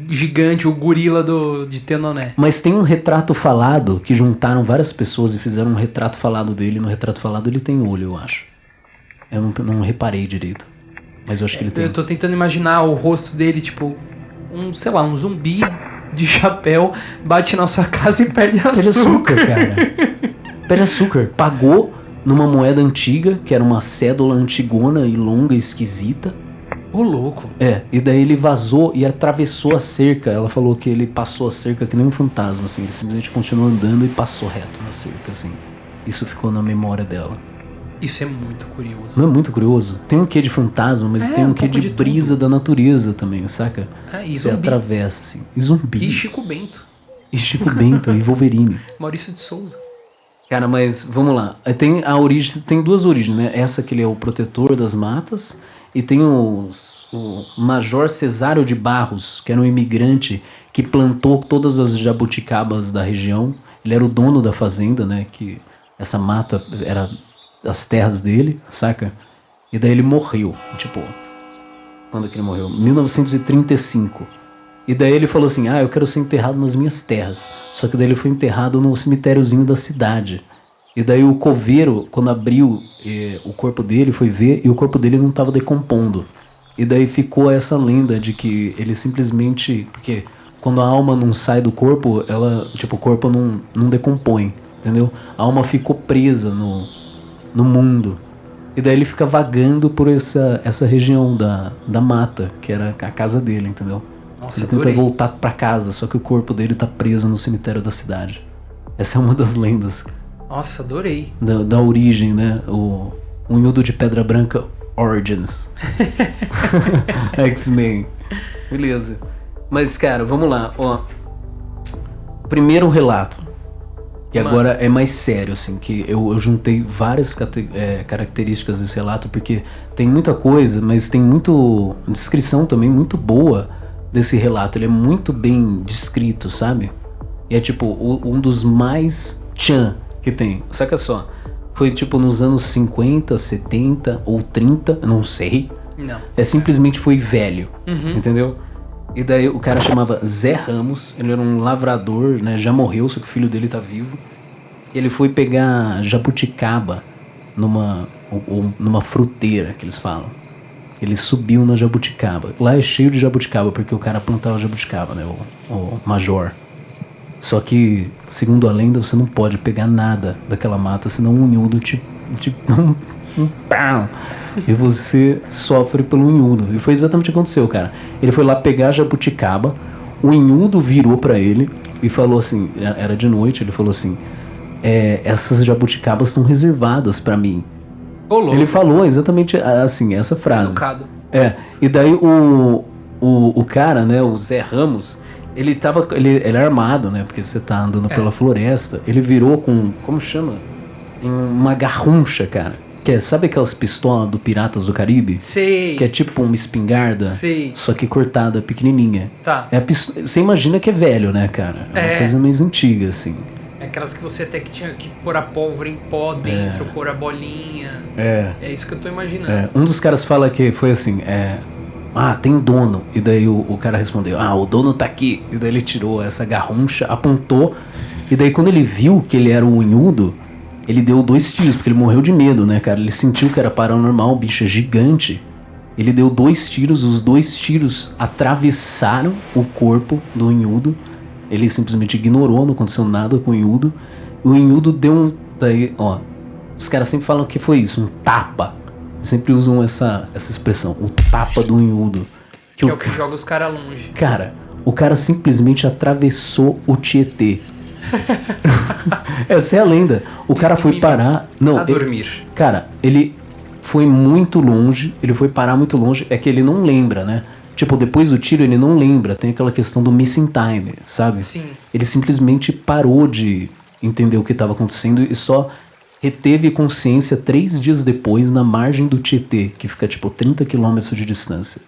gigante, o gorila de Tenoné. Mas tem um retrato falado, que juntaram várias pessoas e fizeram um retrato falado dele. No retrato falado ele tem olho, eu acho. Eu não reparei direito. Mas eu acho que ele tem. Eu tô tentando imaginar o rosto dele, tipo, um zumbi de chapéu, bate na sua casa e pede Pede açúcar. açúcar, cara. Pede açúcar. Pagou numa moeda antiga, que era uma cédula antigona e longa e esquisita. Ô, louco. E daí ele vazou e atravessou a cerca. Ela falou que ele passou a cerca que nem um fantasma, assim. Ele simplesmente continuou andando e passou reto na cerca, assim. Isso ficou na memória dela. Isso é muito curioso. Não é muito curioso? Tem um quê de fantasma, mas tem um quê pouco de de brisa da natureza também, saca? E Você zumbi. atravessa, assim. E zumbi. E Chico Bento. E Chico Bento, e Wolverine. Maurício de Souza. Cara, mas vamos lá. Tem a origem, tem duas origens, né? Essa que ele é o protetor das matas, e tem o Major Cesário de Barros, que era um imigrante que plantou todas as jabuticabas da região. Ele era o dono da fazenda, né? Que essa mata era as terras dele, saca? E daí ele morreu, tipo... Quando que ele morreu? 1935. E daí ele falou assim, eu quero ser enterrado nas minhas terras. Só que daí ele foi enterrado no cemitériozinho da cidade. E daí o coveiro, quando abriu o corpo dele, foi ver, e o corpo dele não estava decompondo. E daí ficou essa lenda de que ele simplesmente... Porque quando a alma não sai do corpo, ela, tipo, o corpo não decompõe, entendeu? A alma ficou presa no mundo. E daí ele fica vagando por essa região da mata, que era a casa dele, entendeu? Nossa, Ele tenta adorei. voltar pra casa, só que o corpo dele tá preso no cemitério da cidade. Essa é uma das lendas Nossa, adorei. da origem, né? O Unhudo de Pedra Branca Origins. X-Men. Beleza. Mas, cara, vamos lá. Ó, primeiro relato. E agora é mais sério, assim, que eu juntei várias características desse relato, porque tem muita coisa, mas tem descrição também muito boa desse relato. Ele é muito bem descrito, sabe? E é tipo um dos mais tchan que tem. Saca só, foi tipo nos anos 50, 70 ou 30, eu não sei. Não. Simplesmente foi velho, entendeu? E daí o cara chamava Zé Ramos, ele era um lavrador, né? Já morreu, só que o filho dele tá vivo. Ele foi pegar jabuticaba numa fruteira, que eles falam. Ele subiu na jabuticaba. Lá é cheio de jabuticaba, porque o cara plantava jabuticaba, né? O major. Só que, segundo a lenda, você não pode pegar nada daquela mata, senão um unhudo pau. E você sofre pelo unhudo. E foi exatamente o que aconteceu, cara. Ele foi lá pegar a jabuticaba, o unhudo virou pra ele e falou assim, era de noite, ele falou assim, essas jabuticabas estão reservadas pra mim. Ô, louco. Ele falou exatamente assim, essa frase. Educado. E daí o cara, né, o Zé Ramos, ele era armado, né, porque você tá andando pela floresta. Ele virou com, como chama? Uma garruncha, cara. Sabe aquelas pistolas do Piratas do Caribe? Sei. Que é tipo uma espingarda, Sei. só que cortada, pequenininha. Tá. Você imagina que é velho, né, cara? É uma coisa mais antiga, assim. É aquelas que você até que tinha que pôr a pólvora em pó dentro, pôr a bolinha. É isso que eu tô imaginando. Um dos caras fala que foi assim, tem dono. E daí o cara respondeu, o dono tá aqui. E daí ele tirou essa garruncha, apontou. E daí quando ele viu que ele era um unhudo, ele deu 2 tiros, porque ele morreu de medo, né, cara? Ele sentiu que era paranormal, o bicho é gigante. Ele deu 2 tiros, os 2 tiros atravessaram o corpo do unhudo. Ele simplesmente ignorou, não aconteceu nada com o unhudo. O unhudo deu daí, ó, os caras sempre falam que foi isso, um tapa. Sempre usam essa expressão, o tapa do unhudo. Que é o que joga os caras longe. Cara, o cara simplesmente atravessou o Tietê. Essa é a lenda. O cara foi parar... Não, dormir. Cara, ele foi muito longe. Ele foi parar muito longe. É que ele não lembra, né? Tipo, depois do tiro ele não lembra. Tem aquela questão do missing time, sabe? Sim. Ele simplesmente parou de entender o que estava acontecendo e só reteve consciência 3 dias depois na margem do Tietê, que fica tipo 30 km de distância.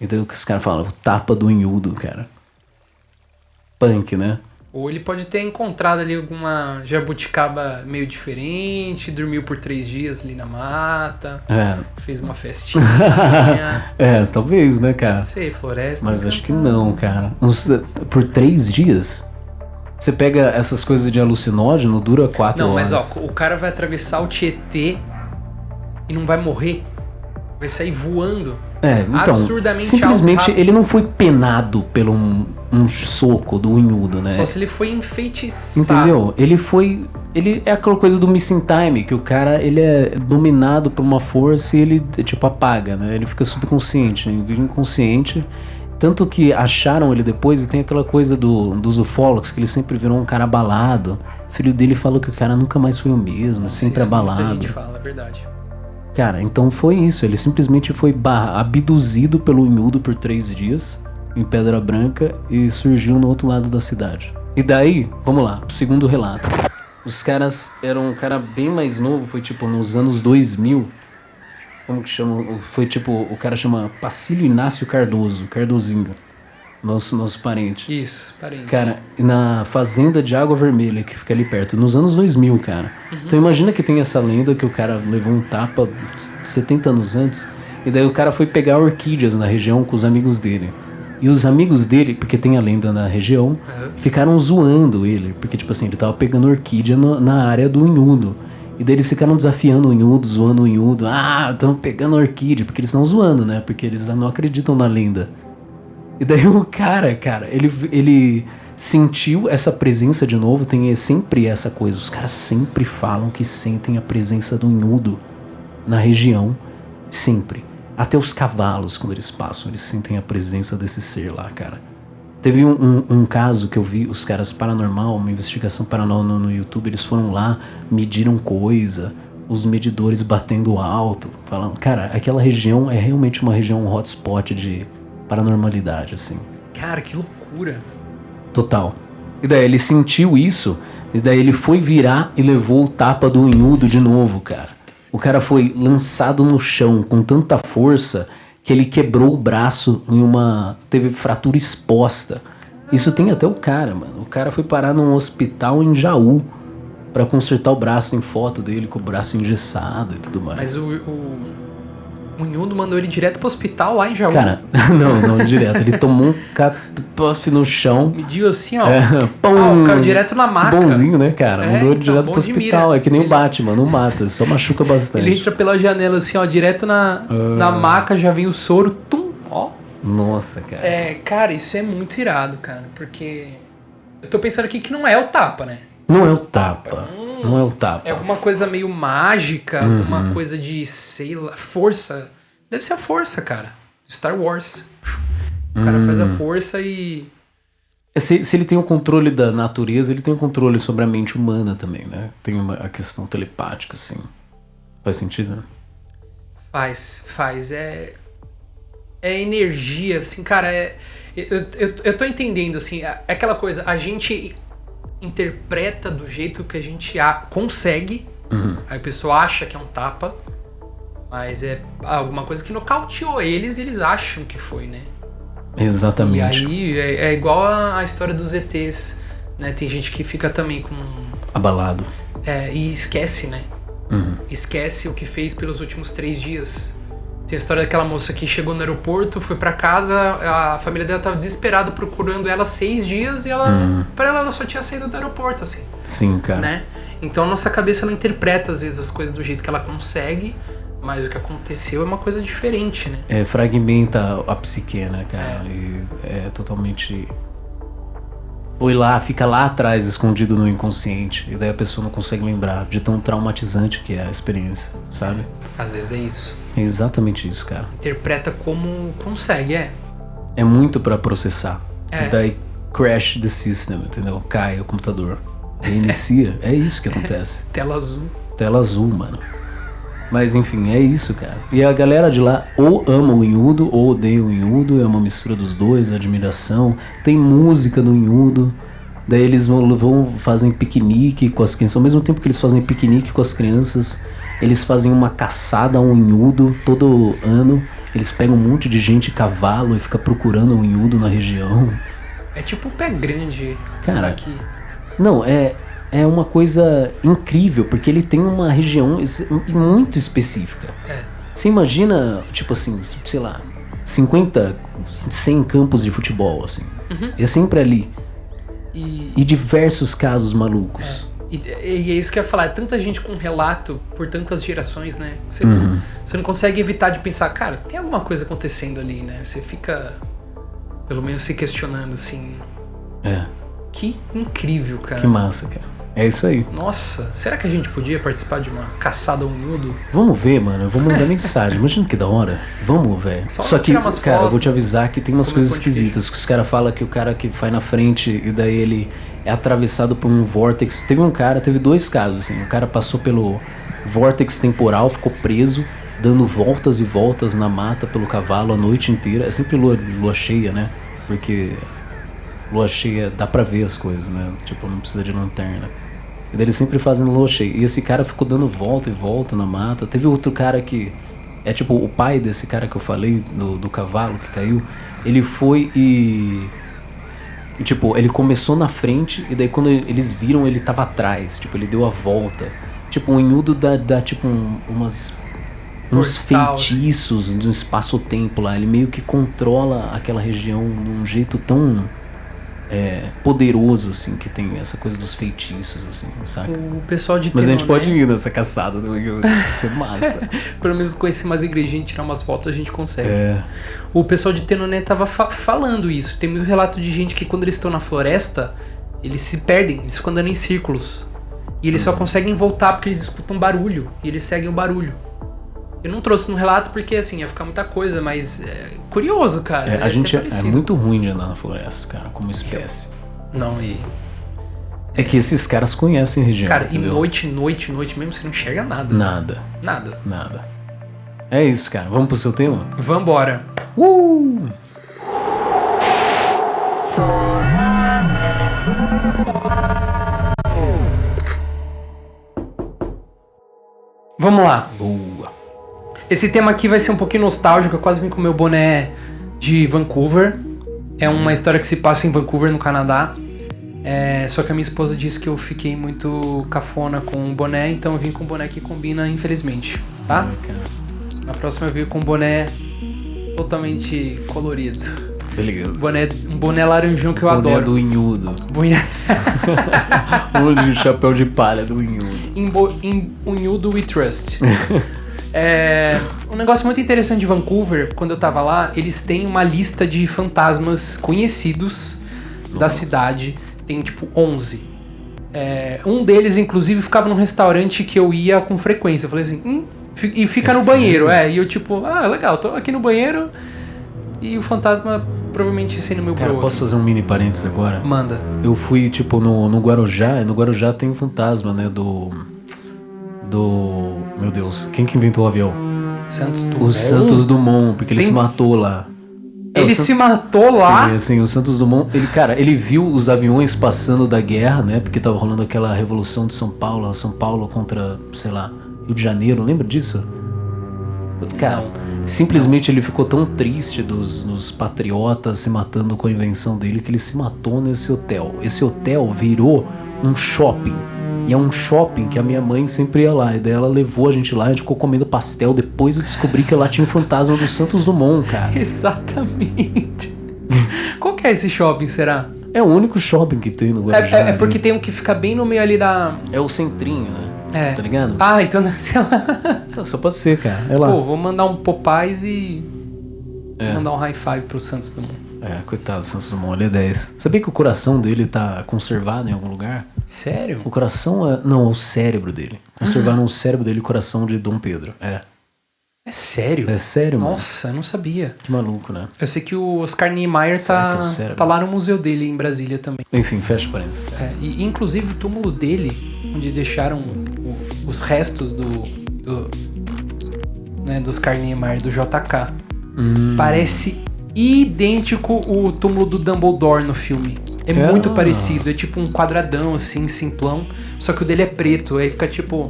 E daí o que os caras falam? O tapa do unhudo, cara. Punk, né? Ou ele pode ter encontrado ali alguma jabuticaba meio diferente, dormiu por 3 dias ali na mata, fez uma festinha. Talvez, né, cara? Não sei, floresta. Mas acho que não, cara. Por 3 dias? Você pega essas coisas de alucinógeno, dura 4 horas. Não, mas ó, o cara vai atravessar o Tietê e não vai morrer. Vai sair voando. Então, absurdamente simplesmente alto. ele não foi penado pelo um soco do unhudo, né? Só se ele foi enfeitiçado. Entendeu? Ele é aquela coisa do missing time, que o cara, ele é dominado por uma força e ele, tipo, apaga, né? Ele fica subconsciente, né? Ele vira inconsciente. Tanto que acharam ele depois, e tem aquela coisa dos ufólogos, que ele sempre virou um cara abalado. O filho dele falou que o cara nunca mais foi o mesmo, sempre Isso abalado. muita gente fala, é verdade. Cara, então foi isso. Ele simplesmente foi abduzido pelo unhudo por 3 dias, em Pedra Branca, e surgiu no outro lado da cidade. E daí, vamos lá, o segundo relato. Os caras eram um cara bem mais novo, foi tipo nos anos 2000. Como que chama? Foi tipo, o cara chama Pacílio Inácio Cardoso, Cardozinho. Nosso parente. Isso, parente. Cara, na fazenda de Água Vermelha, que fica ali perto, nos anos 2000, cara. Então imagina que tem essa lenda que o cara levou um tapa 70 anos antes, e daí o cara foi pegar orquídeas na região com os amigos dele. E os amigos dele, porque tem a lenda na região, ficaram zoando ele, porque tipo assim, ele tava pegando orquídea na área do unhudo. E daí eles ficaram desafiando o unhudo, zoando o unhudo. Ah, estão pegando orquídea, porque eles estão zoando, né? Porque eles não acreditam na lenda. E daí o cara, ele sentiu essa presença de novo. Tem sempre essa coisa. Os caras sempre falam que sentem a presença do unhudo na região. Sempre. Até os cavalos, quando eles passam, eles sentem a presença desse ser lá, cara. Teve um caso que eu vi, os caras paranormal, uma investigação paranormal no YouTube, eles foram lá, mediram coisa, os medidores batendo alto, falando, cara, aquela região é realmente uma região hotspot de paranormalidade, assim. Cara, que loucura. Total. E daí ele sentiu isso, e daí ele foi virar e levou o tapa do unhudo de novo, cara. O cara foi lançado no chão com tanta força que ele quebrou o braço teve fratura exposta. Isso tem até o cara, mano. O cara foi parar num hospital em Jaú pra consertar o braço. Tem foto dele com o braço engessado e tudo mais. Mas o unhudo mandou ele direto pro hospital lá em Jaú. Cara, não direto. Ele tomou um catpuff no chão. Mediu assim, ó. Caiu direto na maca. Bonzinho, né, cara? Mandou ele direto pro de hospital. mira. É que nem o Batman, não mata, só machuca bastante. Ele entra pela janela assim, ó, direto na maca, já vem o soro, tum, ó. Nossa, cara. Cara, isso é muito irado, cara, porque eu tô pensando aqui que não é o tapa, né? Não é o tapa. Não é o tapa. É alguma coisa meio mágica, alguma coisa de, sei lá, força. Deve ser a força, cara. Star Wars. O cara faz a força e... Se ele tem o controle da natureza, ele tem o controle sobre a mente humana também, né? Tem a questão telepática, assim. Faz sentido, né? Faz. É energia, assim, cara. Eu tô entendendo, assim, é aquela coisa, a gente interpreta do jeito que a gente consegue. Aí a pessoa acha que é um tapa, mas é alguma coisa que nocauteou eles e eles acham que foi, né? Exatamente. E aí é igual a história dos ETs, né? Tem gente que fica também com... Abalado. E esquece, né? Esquece o que fez pelos últimos 3 dias. Tem a história daquela moça que chegou no aeroporto, foi pra casa, a família dela tava desesperada procurando ela 6 dias e pra ela só tinha saído do aeroporto, assim. Sim, cara. Né? Então a nossa cabeça, ela interpreta às vezes as coisas do jeito que ela consegue, mas o que aconteceu é uma coisa diferente, né? Fragmenta a psique, né, cara? E é totalmente... fica lá atrás, escondido no inconsciente. E daí a pessoa não consegue lembrar de tão traumatizante que é a experiência, sabe? Às vezes é isso. É exatamente isso, cara. Interpreta como consegue, É muito pra processar. E daí crash the system, entendeu? Cai o computador. Reinicia. É isso que acontece. Tela azul. Tela azul, mano. Mas enfim, é isso, cara. E a galera de lá ou ama o unhudo ou odeia o unhudo. É uma mistura dos dois, admiração. Tem música no unhudo. Daí eles fazem piquenique com as crianças. Ao mesmo tempo que eles fazem piquenique com as crianças, eles fazem uma caçada a um unhudo todo ano. Eles pegam um monte de gente cavalo e fica procurando um unhudo na região. É tipo o Pé Grande, cara, aqui. Não, é uma coisa incrível, porque ele tem uma região muito específica. Você imagina, tipo assim, sei lá, 50, 100 campos de futebol, assim. É sempre ali. E diversos casos malucos. E é isso que eu ia falar, é tanta gente com relato por tantas gerações, né? Você não consegue evitar de pensar, cara, tem alguma coisa acontecendo ali, né? Você fica, pelo menos, se questionando, assim. Que incrível, cara. Que massa, cara. É isso aí. Nossa, será que a gente podia participar de uma caçada ao unhudo? Vamos ver, mano. Eu vou mandar mensagem. Imagina que da hora. Vamos, velho. Só que, cara, fotos, eu vou te avisar que tem umas coisas esquisitas. Que os caras falam que o cara que vai na frente e daí ele é atravessado por um vórtex. Teve 2 casos, assim. O cara passou pelo vórtex temporal, ficou preso, dando voltas e voltas na mata pelo cavalo a noite inteira. É sempre lua cheia, né? Porque lua cheia dá pra ver as coisas, né? Tipo, não precisa de lanterna. E daí eles sempre fazem lua cheia. E esse cara ficou dando volta e volta na mata. Teve outro cara que é tipo o pai desse cara que eu falei, do cavalo que caiu. Ele foi e tipo, ele começou na frente e daí quando eles viram ele tava atrás. Tipo, ele deu a volta. Tipo, o unhudo dá tipo uns feitiços de um espaço-tempo lá. Ele meio que controla aquela região de um jeito tão poderoso, assim, que tem essa coisa dos feitiços, assim, saca? O pessoal de Mas a gente Tenoné, pode ir nessa caçada do unhudo. Vai ser massa. pelo menos conhecer umas igrejinhas e tirar umas fotos, a gente consegue. O pessoal de Tenoné tava falando isso. Tem muito relato de gente que quando eles estão na floresta, eles se perdem, eles ficam andando em círculos. E eles só conseguem voltar porque eles escutam barulho. E eles seguem o barulho. Eu não trouxe no relato porque, assim, ia ficar muita coisa, mas é curioso, cara. A gente é muito ruim de andar na floresta, cara, como espécie. Não, e... É que esses caras conhecem a região, cara, entendeu? e noite mesmo, você não enxerga nada. Nada. É isso, cara. Vamos pro seu tema? Vambora. Vamos lá. Boa. Esse tema aqui vai ser um pouquinho nostálgico. Eu quase vim com o meu boné de Vancouver. É uma história que se passa em Vancouver, no Canadá. Só que a minha esposa disse que eu fiquei muito cafona com o boné, então eu vim com um boné que combina, infelizmente, tá? Na próxima eu vim com um boné totalmente colorido. Beleza. Um boné laranjão que eu adoro. Boné do unhudo. Olho de chapéu de palha do unhudo. Unhudo we trust. Um negócio muito interessante de Vancouver, quando eu tava lá, eles têm uma lista de fantasmas conhecidos da cidade. Tem tipo 11. Um deles, inclusive, ficava num restaurante que eu ia com frequência. Eu falei assim, e fica no banheiro. E eu tipo, legal, tô aqui no banheiro. E o fantasma provavelmente sendo meu Cara, bro. posso fazer um mini parênteses agora? Manda. Eu fui, tipo, no Guarujá. E no Guarujá tem um fantasma, né, do... Meu Deus, quem que inventou o avião? Santos Dumont. O Santos Dumont, porque ele se matou lá. Ele se matou lá? Sim, o Santos Dumont, ele viu os aviões passando da guerra, né? Porque tava rolando aquela revolução de São Paulo contra, sei lá, Rio de Janeiro, lembra disso? Cara, simplesmente ele ficou tão triste dos patriotas se matando com a invenção dele que ele se matou nesse hotel. Esse hotel virou um shopping. E é um shopping que a minha mãe sempre ia lá. E daí ela levou a gente lá, a gente ficou comendo pastel. Depois eu descobri que lá tinha um fantasma do Santos Dumont, cara. Exatamente. Qual que é esse shopping, será? É o único shopping que tem no Guarujá. É porque tem um que fica bem no meio ali da... É o centrinho, né? Tá ligado? Então sei lá. Só pode ser, cara. É lá. Pô, vou mandar um Popeyes e... mandar um high five pro Santos Dumont. Coitado do Santos Dumont, ele é 10. Sabia que o coração dele tá conservado em algum lugar? Sério? O coração Não, o cérebro dele. Conservaram o cérebro dele e o coração de Dom Pedro. É sério? É sério, mano. Nossa, eu não sabia. Que maluco, né? Eu sei que o Oscar Niemeyer tá lá no museu dele em Brasília também. Enfim, fecha parênteses. E inclusive o túmulo dele, onde deixaram os restos do Oscar Niemeyer, do JK, parece idêntico o túmulo do Dumbledore no filme. É muito parecido, é tipo um quadradão assim, simplão, só que o dele é preto, aí fica tipo...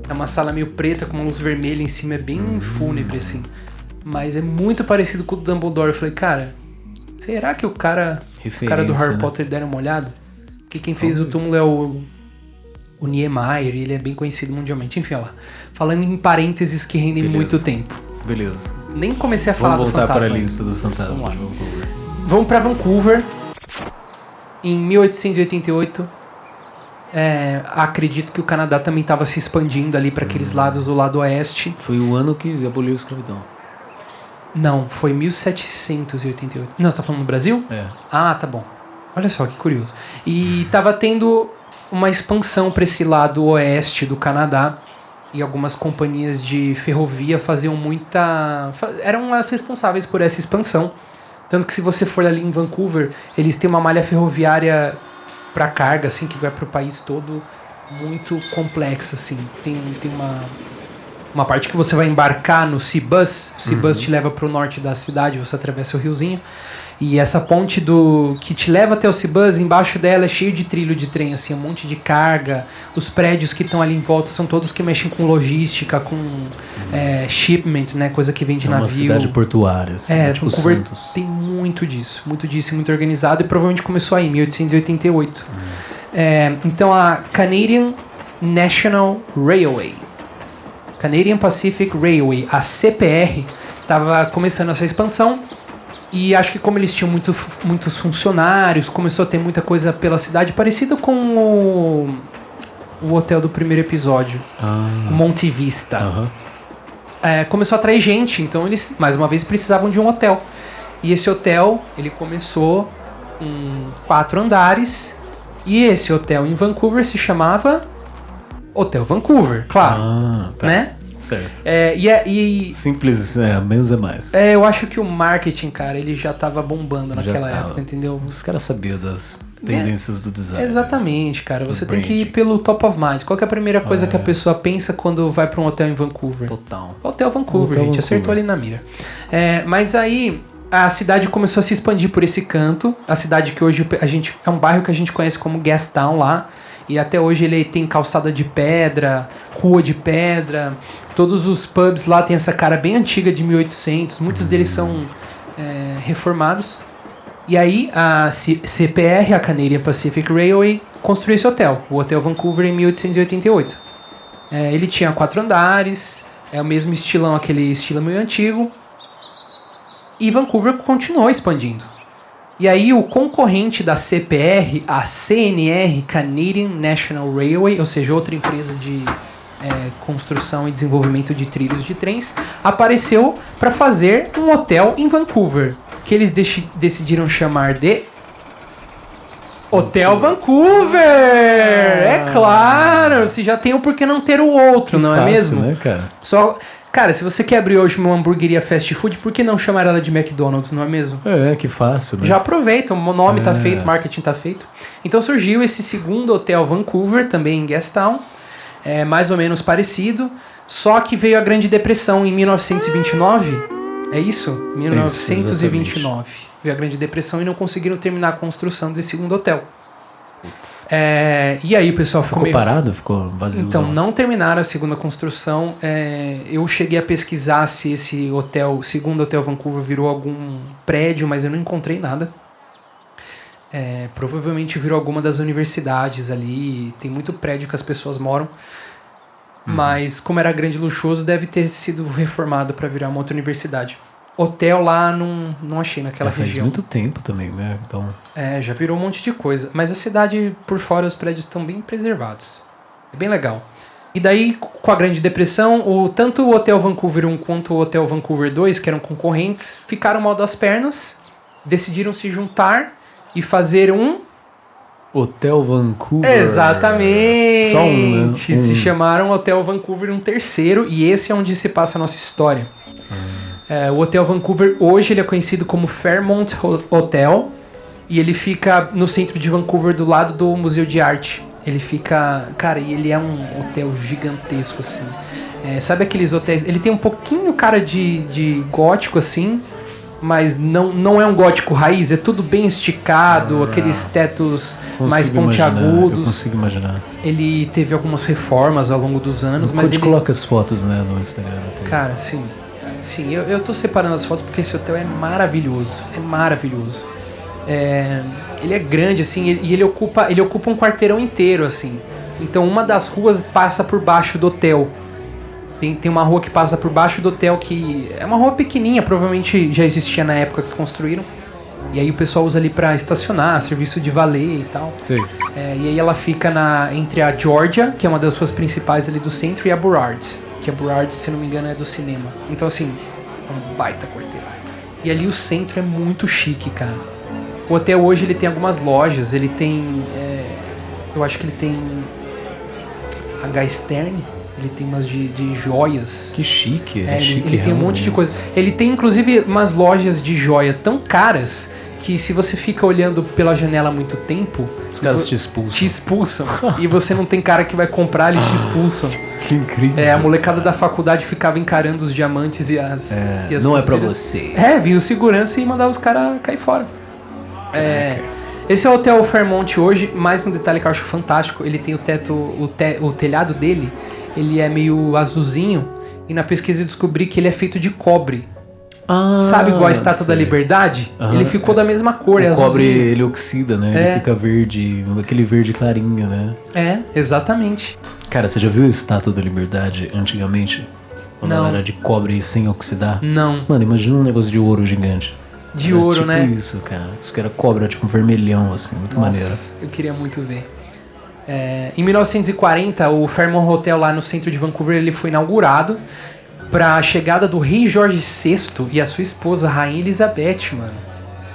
É uma sala meio preta com uma luz vermelha em cima, é bem fúnebre assim. Mas é muito parecido com o do Dumbledore. Eu falei, cara, será que os caras do Harry Potter deram uma olhada? Porque quem fez o túmulo é o Niemeyer, e ele é bem conhecido mundialmente. Enfim, olha lá. Falando em parênteses que rendem muito tempo. Beleza. Nem comecei a falar do fantasma. Vamos voltar para a lista do fantasma. Vamos lá. Vamos para Vancouver. Em 1888, Acredito que o Canadá também estava se expandindo ali para aqueles lados do lado oeste. Foi o ano que aboliu a escravidão. Não, foi 1788. Não, você tá falando no Brasil? É. Ah, tá bom. Olha só que curioso. E tava tendo uma expansão para esse lado oeste do Canadá. E algumas companhias de ferrovia faziam eram as responsáveis por essa expansão. Tanto que se você for ali em Vancouver, eles têm uma malha ferroviária para carga, assim, que vai pro país todo, muito complexa, assim. Tem uma parte que você vai embarcar no Seabus. O Seabus te leva pro norte da cidade, você atravessa o riozinho. E essa ponte que te leva até o Seabus, embaixo dela é cheio de trilho de trem, assim, um monte de carga. Os prédios que estão ali em volta são todos que mexem com logística, com shipment, né, coisa que vem de navio. Uma cidade portuária, assim, tipo Vancouver Santos. tem muito disso e muito organizado, e provavelmente começou aí, em 1888. Então a Canadian National Railway, Canadian Pacific Railway, a CPR, estava começando essa expansão. E acho que como eles tinham muitos funcionários, começou a ter muita coisa pela cidade, parecido com o hotel do primeiro episódio, o Monte Vista. Começou a atrair gente, então eles, mais uma vez, precisavam de um hotel. E esse hotel, ele começou com 4 andares, e esse hotel em Vancouver se chamava Hotel Vancouver, claro, Tá. né? Certo. Simples, menos é mais. eu acho que o marketing, cara, ele já tava bombando naquela época, entendeu? Os caras sabiam das tendências do design. Exatamente, cara. Você tem que ir branding. pelo top of mind. Qual que é a primeira coisa que a pessoa pensa quando vai pra um hotel em Vancouver? Total. Hotel Vancouver, Hotel gente. Vancouver. Acertou ali na mira. Mas aí a cidade começou a se expandir por esse canto. A cidade que hoje é um bairro que a gente conhece como Gastown lá. E até hoje ele tem calçada de pedra, rua de pedra. Todos os pubs lá tem essa cara bem antiga de 1800. Muitos deles são reformados. E aí a CPR, a Canadian Pacific Railway, construiu esse hotel. O Hotel Vancouver em 1888. Ele tinha 4 andares. É o mesmo estilão, aquele estilo meio antigo. E Vancouver continuou expandindo. E aí o concorrente da CPR, a CNR, Canadian National Railway, ou seja, outra empresa de construção e desenvolvimento de trilhos de trens, apareceu para fazer um hotel em Vancouver, que eles decidiram chamar de Hotel Vancouver! É claro! Se já tem o porquê não ter o outro, não é mesmo? Né, cara? Cara, se você quer abrir hoje uma hamburgueria fast food, por que não chamar ela de McDonald's, não é mesmo? Que fácil, né? Já aproveita, o nome tá feito, o marketing tá feito. Então surgiu esse segundo Hotel Vancouver, também em Gastown, mais ou menos parecido, só que veio a Grande Depressão em 1929, é isso? 1929. Veio a Grande Depressão e não conseguiram terminar a construção desse segundo hotel. E aí o pessoal ficou parado? Ficou vazio? Então, não terminaram a segunda construção. Eu cheguei a pesquisar se esse segundo Hotel Vancouver virou algum prédio, mas eu não encontrei nada. Provavelmente virou alguma das universidades ali. Tem muito prédio que as pessoas moram. Mas como era grande e luxuoso, deve ter sido reformado para virar uma outra universidade. Hotel lá não achei naquela região. Faz muito tempo também, né? Então... já virou um monte de coisa. Mas a cidade, por fora, os prédios estão bem preservados. É bem legal. E daí, com a Grande Depressão, tanto o Hotel Vancouver 1 quanto o Hotel Vancouver 2, que eram concorrentes, ficaram mal das pernas, decidiram se juntar e fazer um... Hotel Vancouver. Exatamente! Só um, né? Se chamaram Hotel Vancouver um terceiro, e esse é onde se passa a nossa história. O Hotel Vancouver, hoje ele é conhecido como Fairmont Hotel, e ele fica no centro de Vancouver, do lado do Museu de Arte. Ele fica... Cara, e ele é um hotel gigantesco, assim. Sabe aqueles hotéis... Ele tem um pouquinho cara de gótico, assim, mas não é um gótico raiz, é tudo bem esticado, aqueles tetos mais pontiagudos. Eu consigo imaginar. Ele teve algumas reformas ao longo dos anos, mas ele... coloca as fotos, né, no Instagram depois. Cara, sim. Sim, eu tô separando as fotos porque esse hotel é maravilhoso. É maravilhoso. Ele é grande, assim, e ele ocupa um quarteirão inteiro, assim. Então uma das ruas passa por baixo do hotel. Tem uma rua que passa por baixo do hotel, que é uma rua pequenininha, provavelmente já existia na época que construíram. E aí o pessoal usa ali pra estacionar, serviço de valet e tal. Sei. E aí ela fica entre a Georgia, que é uma das ruas principais ali do centro, e a Burrard. Que a Burrard, se não me engano, é do cinema. Então, assim, é um baita quarteirão. E ali o centro é muito chique, cara. O hotel hoje, ele tem algumas lojas. Ele tem... eu acho que ele tem... H. Stern. Ele tem umas de joias. Que chique. Ele tem um monte de coisa. Ele tem, inclusive, umas lojas de joia tão caras... que se você fica olhando pela janela há muito tempo... Os caras te expulsam. Te expulsam. E você não tem cara que vai comprar, eles te expulsam. Que incrível. A molecada da faculdade ficava encarando os diamantes e as não pulseiras. É pra você. Vinha o segurança e mandava os caras cair fora. Esse é o Hotel Fairmont hoje. Mais um detalhe que eu acho fantástico. Ele tem o teto... O telhado dele, ele é meio azulzinho. E na pesquisa eu descobri que ele é feito de cobre. Sabe igual a Estátua da Liberdade? Ele ficou da mesma cor, o azulzinho. cobre, ele oxida, né? Ele fica verde, aquele verde clarinho, né? Exatamente. Cara, você já viu a Estátua da Liberdade antigamente? Quando ela era de cobre sem oxidar? Não. Mano, imagina um negócio de ouro gigante. De era ouro, tipo né? Isso, cara. Isso que era cobre, era tipo um vermelhão, assim, muito maneiro. Eu queria muito ver. Em 1940, o Fairmont Hotel lá no centro de Vancouver, ele foi inaugurado para a chegada do rei Jorge VI e a sua esposa, Rainha Elizabeth, mano.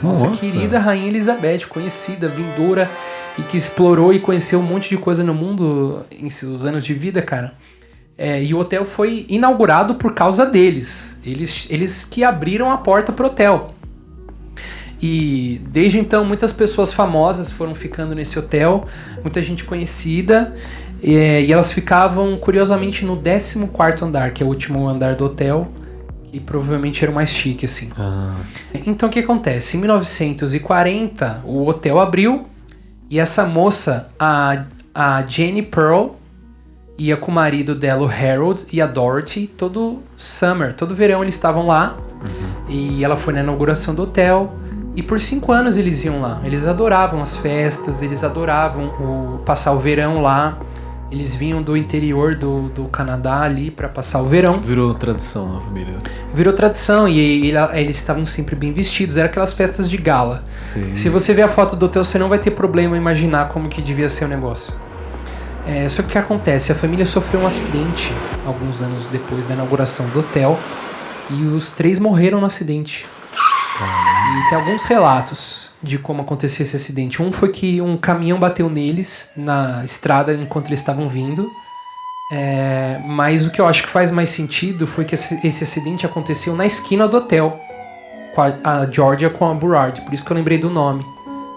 Nossa querida Rainha Elizabeth, conhecida, vindoura e que explorou e conheceu um monte de coisa no mundo em seus anos de vida, cara. E o hotel foi inaugurado por causa deles. Eles que abriram a porta pro hotel. E desde então muitas pessoas famosas foram ficando nesse hotel, muita gente conhecida. E elas ficavam, curiosamente, no 14º andar, que é o último andar do hotel, que provavelmente era o mais chique, assim. Então, o que acontece? Em 1940, o hotel abriu, e essa moça, a Jenny Pearl, ia com o marido dela, o Harold, e a Dorothy, todo verão eles estavam lá, e ela foi na inauguração do hotel, e por 5 anos eles iam lá. Eles adoravam as festas, eles adoravam passar o verão lá. Eles vinham do interior do Canadá ali pra passar o verão. Virou tradição na família. Virou tradição e eles estavam sempre bem vestidos. Era aquelas festas de gala. Sim. Se você ver a foto do hotel, você não vai ter problema em imaginar como que devia ser o negócio. Só que o que acontece? A família sofreu um acidente alguns anos depois da inauguração do hotel. E os 3 morreram no acidente. E tem alguns relatos de como aconteceu esse acidente. Um foi que um caminhão bateu neles na estrada enquanto eles estavam vindo. Mas o que eu acho que faz mais sentido foi que esse acidente aconteceu na esquina do hotel, com a Georgia com a Burrard. Por isso que eu lembrei do nome.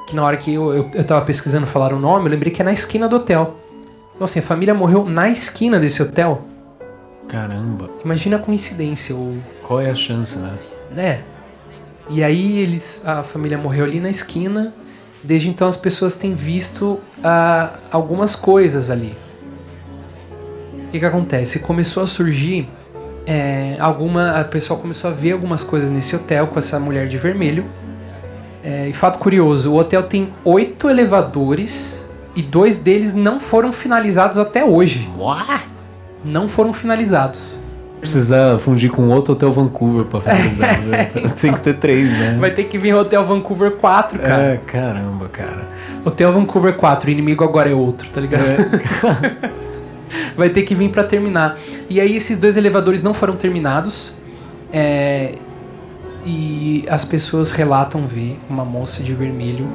Que na hora que eu tava pesquisando falar o nome, eu lembrei que é na esquina do hotel. Então assim, a família morreu na esquina desse hotel. Caramba. Imagina a coincidência. Qual é a chance, né? E aí a família morreu ali na esquina. Desde então as pessoas têm visto algumas coisas ali. O que acontece? Começou a surgir a pessoa começou a ver algumas coisas nesse hotel com essa mulher de vermelho. E fato curioso, o hotel tem 8 elevadores e 2 deles não foram finalizados até hoje. What? Não foram finalizados. Precisar fungir com outro Hotel Vancouver pra finalizar. Tem que ter 3, né? Vai ter que vir Hotel Vancouver 4, cara. Caramba, cara. Hotel Vancouver 4, o inimigo agora é outro, tá ligado? Vai ter que vir pra terminar. E aí esses 2 elevadores não foram terminados. E as pessoas relatam ver uma moça de vermelho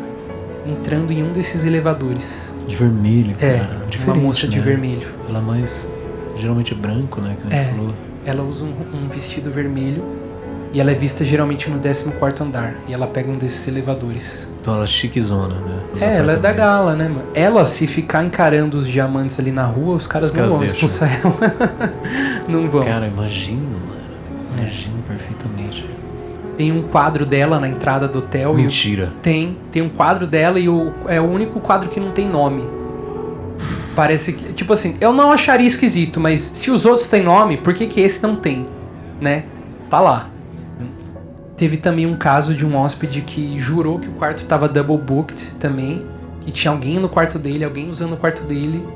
entrando em um desses elevadores. De vermelho, cara. Diferente, uma moça de vermelho. Ela é mais... geralmente branco, né? Que a gente falou. Ela usa um vestido vermelho e ela é vista geralmente no 14º andar. E ela pega um desses elevadores. Então ela é chiquezona, né? Ela é da gala, né, mano? Ela, se ficar encarando os diamantes ali na rua, os caras não vão expulsar ela. Não vão. Cara, imagino, mano. Imagino perfeitamente. Tem um quadro dela na entrada do hotel. Mentira. Tem um quadro dela e é o único quadro que não tem nome. Parece que, tipo assim, eu não acharia esquisito, mas se os outros têm nome, por que esse não tem, né? Tá lá. Teve também um caso de um hóspede que jurou que o quarto tava double booked também, que tinha alguém no quarto dele, alguém usando o quarto dele.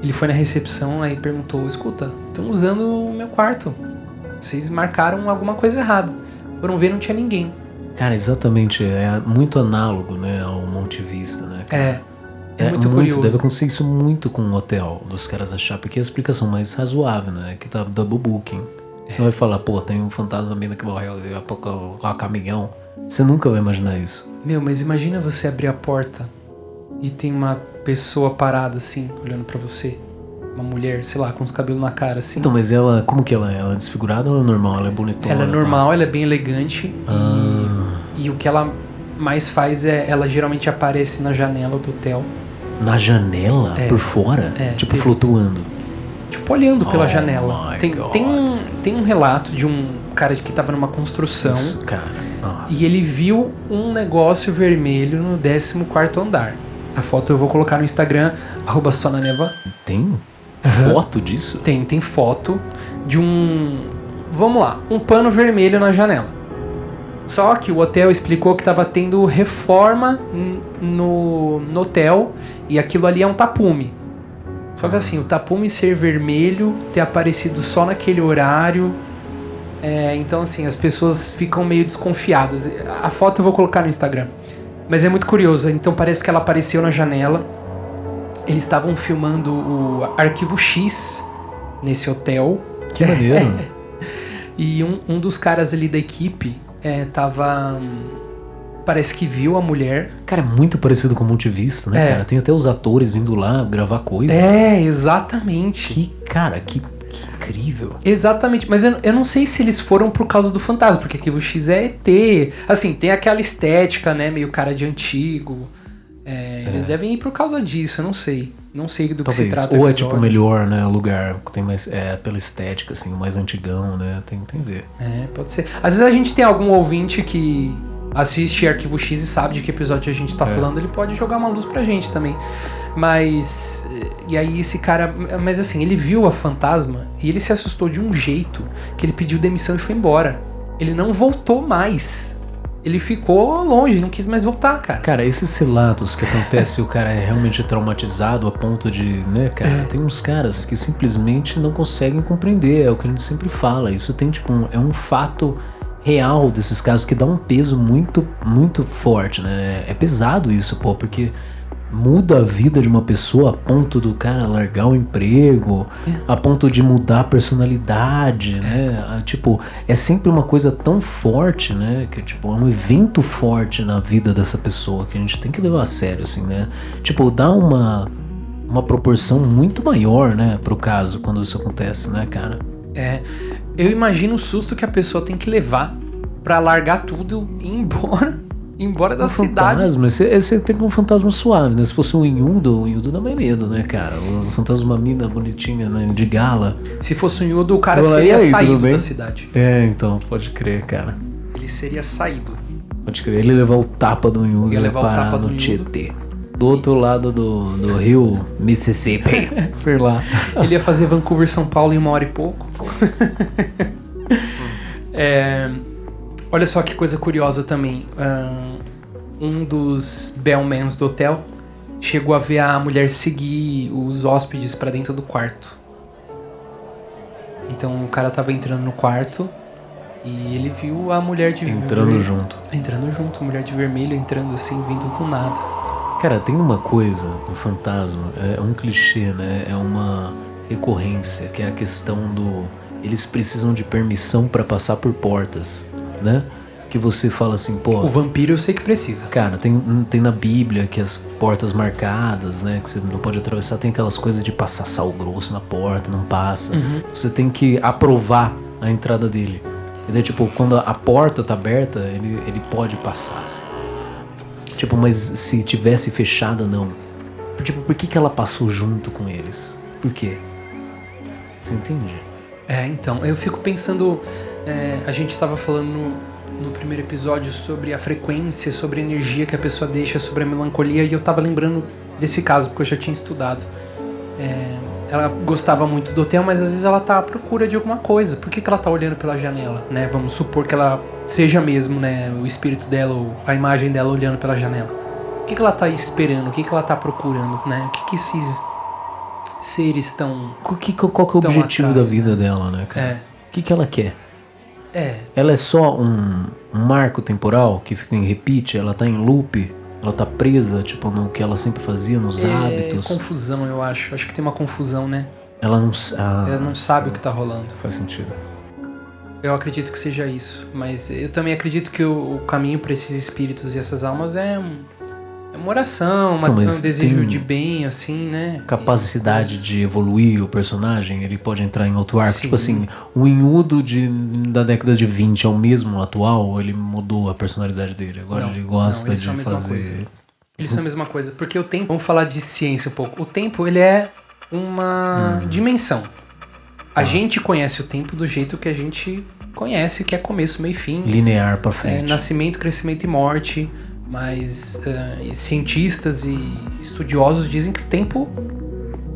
Ele foi na recepção, aí perguntou, escuta, estão usando o meu quarto. Vocês marcaram alguma coisa errada. Foram ver, não tinha ninguém. Cara, exatamente. É muito análogo, né, ao Monte Vista, né, cara? É muito curioso. Deve acontecer isso muito com o hotel, dos caras achar, porque é a explicação mais razoável, né? Que tá double booking. Você vai falar, pô, tem um fantasma vindo que morreu, daqui a pouco a caminhão. Você nunca vai imaginar isso. Meu, mas imagina você abrir a porta e tem uma pessoa parada assim, olhando pra você. Uma mulher, sei lá, com os cabelos na cara, assim. Então, mas ela, como que ela é? Ela é desfigurada ou ela é normal? Ela é bonitona? Ela é normal, ela é bem elegante. E o que ela mais faz é, ela geralmente aparece na janela do hotel. Na janela? Por fora? Tipo, flutuando. Tipo, olhando pela janela. My God. Tem um relato de um cara que tava numa construção. Isso, cara. E ele viu um negócio vermelho no 14º andar. A foto eu vou colocar no Instagram, @sonaneva. Tem foto disso? Tem foto de vamos lá, um pano vermelho na janela. Só que o hotel explicou que estava tendo reforma no hotel e aquilo ali é um tapume. Só que assim, o tapume ser vermelho, ter aparecido só naquele horário. Então assim, as pessoas ficam meio desconfiadas. A foto eu vou colocar no Instagram. Mas é muito curioso, então parece que ela apareceu na janela. Eles estavam filmando o Arquivo X nesse hotel. Que maneiro. E um dos caras ali da equipe parece que viu a mulher. Cara, é muito parecido com o Monte Vista, né, cara? Tem até os atores indo lá gravar coisa. Exatamente. Que incrível. Exatamente, mas eu não sei se eles foram por causa do fantasma, porque Arquivo X é ET. Assim, tem aquela estética, né, meio cara de antigo. Eles devem ir por causa disso, eu não sei. Não sei do que se trata. Ou é tipo melhor, né, lugar que tem mais, pela estética, assim, mais antigão, né, tem a ver. Pode ser. Às vezes a gente tem algum ouvinte que assiste Arquivo X e sabe de que episódio a gente tá falando, ele pode jogar uma luz pra gente também. Mas, e aí esse cara, mas assim, ele viu a fantasma e ele se assustou de um jeito que ele pediu demissão e foi embora. Ele não voltou mais. Ele ficou longe, não quis mais voltar, cara. Cara, esses relatos que acontece e o cara é realmente traumatizado a ponto de, né, cara, tem uns caras que simplesmente não conseguem compreender, é o que a gente sempre fala. Isso tem, tipo, é um fato real desses casos que dá um peso muito, muito forte, né? É pesado isso, pô, porque muda a vida de uma pessoa a ponto do cara largar o emprego, a ponto de mudar a personalidade, né? Tipo, é sempre uma coisa tão forte, né? Que tipo, é um evento forte na vida dessa pessoa que a gente tem que levar a sério, assim, né? Tipo, dá uma proporção muito maior, né, pro caso quando isso acontece, né, cara? Eu imagino o susto que a pessoa tem que levar pra largar tudo e ir embora da cidade. Fantasma, você tem um fantasma suave, né? Se fosse um Inhudo dá mais medo, né, cara? Um fantasma, uma mina bonitinha, né, de gala. Se fosse um Inhudo, o cara seria saído da cidade. Então, pode crer, cara. Ele seria saído. Pode crer, ele levar o tapa do Inhudo e parar no Tietê. Do outro lado do rio Mississippi. Sei lá. Ele ia fazer Vancouver, São Paulo em 1 hora e pouco. Olha só que coisa curiosa também. Um dos bellmans do hotel chegou a ver a mulher seguir os hóspedes pra dentro do quarto. Então o cara tava entrando no quarto e ele viu a mulher de vermelho. Entrando junto, a mulher de vermelho entrando assim, vindo do nada. Cara, tem uma coisa no fantasma, é um clichê, né? É uma recorrência, que é a questão do... Eles precisam de permissão pra passar por portas, né? Que você fala assim, pô... O vampiro eu sei que precisa. Cara, tem na Bíblia que as portas marcadas, né? Que você não pode atravessar. Tem aquelas coisas de passar sal grosso na porta, não passa. Você tem que aprovar a entrada dele. E daí, tipo, quando a porta tá aberta, ele pode passar, assim. Tipo, mas se tivesse fechada, não. Tipo, por que ela passou junto com eles? Por quê? Você entende? Então, eu fico pensando... a gente tava falando no primeiro episódio sobre a frequência, sobre a energia que a pessoa deixa, sobre a melancolia, e eu tava lembrando desse caso, porque eu já tinha estudado. Ela gostava muito do hotel, mas às vezes ela tá à procura de alguma coisa. Por que ela tá olhando pela janela, né? Vamos supor que ela seja mesmo, né, o espírito dela, ou a imagem dela olhando pela janela. O que ela tá esperando? O que ela tá procurando, né? O que esses seres estão... Qual que é o objetivo atrás, da vida dela, né, cara? O que ela quer? Ela é só um marco temporal que fica em repeat, ela tá em loop, ela tá presa, tipo, no que ela sempre fazia, nos hábitos. Confusão, eu acho. Acho que tem uma confusão, né? Ela não, Ela não sabe o que tá rolando. Faz sentido. Eu acredito que seja isso. Mas eu também acredito que o caminho pra esses espíritos e essas almas é uma oração, um desejo de bem, assim, né? Capacidade de evoluir o personagem, ele pode entrar em outro arco. Sim. Tipo assim, o Inhudo da década de 20 é o mesmo atual ou ele mudou a personalidade dele? Agora ele gosta de fazer... Eles são a mesma coisa. Porque o tempo... Vamos falar de ciência um pouco. O tempo, ele é uma dimensão. A gente conhece o tempo do jeito que a gente conhece, que é começo, meio e fim. Linear pra frente. Nascimento, crescimento e morte. Mas cientistas e estudiosos dizem que o tempo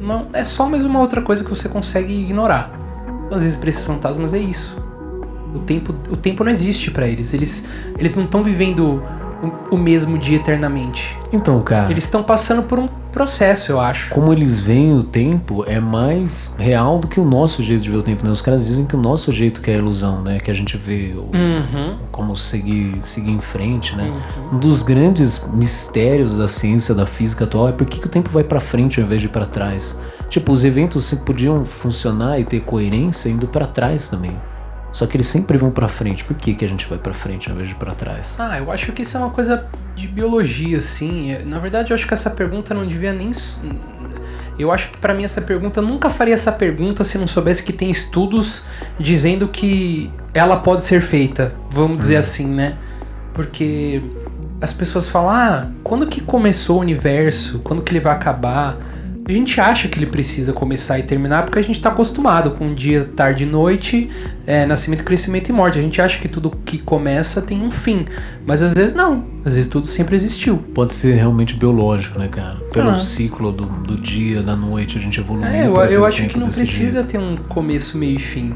não é só mais uma outra coisa que você consegue ignorar. Então, às vezes, para esses fantasmas é isso. O tempo não existe para eles. Eles não estão vivendo o mesmo dia eternamente. Então, cara... Eles estão passando por um processo, eu acho. Como eles veem o tempo é mais real do que o nosso jeito de ver o tempo, né? Os caras dizem que o nosso jeito que é a ilusão, né? Que a gente vê como seguir em frente, né? Um dos grandes mistérios da ciência, da física atual é por que o tempo vai pra frente ao invés de ir pra trás. Tipo, os eventos podiam funcionar e ter coerência indo pra trás também. Só que eles sempre vão pra frente. Por que a gente vai pra frente ao invés de ir pra trás? Eu acho que isso é uma coisa de biologia, assim. Na verdade, eu acho que essa pergunta não devia nem... Eu acho que pra mim essa pergunta... Eu nunca faria essa pergunta se não soubesse que tem estudos dizendo que ela pode ser feita. Vamos dizer assim, né? Porque as pessoas falam... quando que começou o universo? Quando que ele vai acabar? A gente acha que ele precisa começar e terminar porque a gente está acostumado com dia, tarde e noite, nascimento, crescimento e morte. A gente acha que tudo que começa tem um fim. Mas às vezes não. Às vezes tudo sempre existiu. Pode ser realmente biológico, né, cara? Pelo ciclo do dia, da noite, a gente evoluiu. Eu acho que não precisa ter um começo, meio e fim.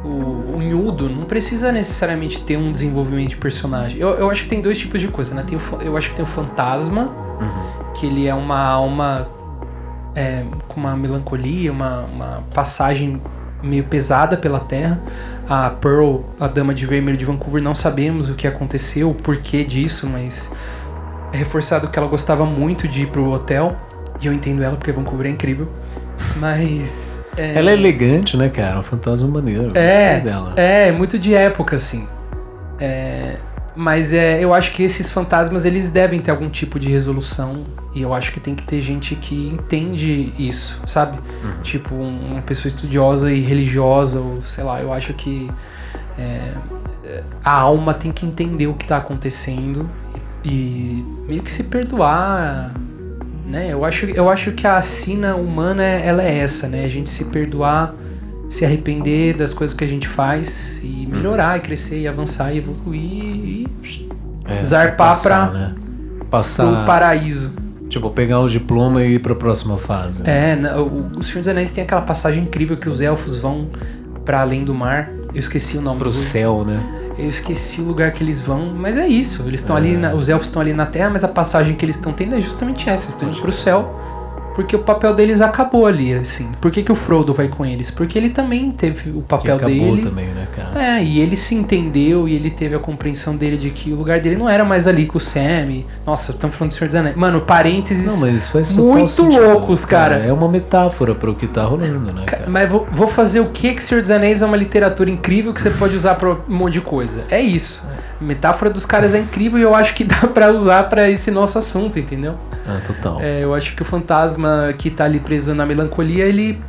O Inhudo não precisa necessariamente ter um desenvolvimento de personagem. Eu acho que tem dois tipos de coisa, né? Eu acho que tem o fantasma, que ele é uma alma... com uma melancolia, uma passagem meio pesada pela Terra. A Pearl, a Dama de Vermelho de Vancouver, não sabemos o que aconteceu, o porquê disso, mas é reforçado que ela gostava muito de ir pro hotel, e eu entendo ela, porque Vancouver é incrível, mas... Ela é elegante, né, cara? Um fantasma maneiro. Dela. Muito de época, assim. Mas eu acho que esses fantasmas, eles devem ter algum tipo de resolução. E eu acho que tem que ter gente que entende isso, sabe? Tipo, uma pessoa estudiosa e religiosa, ou sei lá, eu acho que a alma tem que entender o que tá acontecendo e meio que se perdoar, né? Eu acho que a sina humana, ela é essa, né? A gente se perdoar, se arrepender das coisas que a gente faz e melhorar, e crescer, e avançar, e evoluir e zarpar pro paraíso. Tipo, pegar o diploma e ir pra próxima fase. O Senhor dos Anéis tem aquela passagem incrível que os elfos vão pra além do mar. Eu esqueci o nome. Pro céu, né? Eu esqueci o lugar que eles vão, mas é isso. Eles estão ali, os elfos estão ali na Terra, mas a passagem que eles estão tendo é justamente essa. Eles estão indo pro céu. Porque o papel deles acabou ali, assim. Por que o Frodo vai com eles? Porque ele também teve o papel dele. Acabou também, né, cara? E ele se entendeu e ele teve a compreensão dele de que o lugar dele não era mais ali com o Sam. Nossa, estamos falando do Senhor dos Anéis. Mano, parênteses muito loucos, cara. É uma metáfora pro que tá rolando, né, cara? Mas vou fazer o que Senhor dos Anéis é uma literatura incrível que você pode usar pra um monte de coisa. É isso. A metáfora dos caras é incrível e eu acho que dá pra usar pra esse nosso assunto, entendeu? Total. Eu acho que o fantasma que tá ali preso na melancolia, ele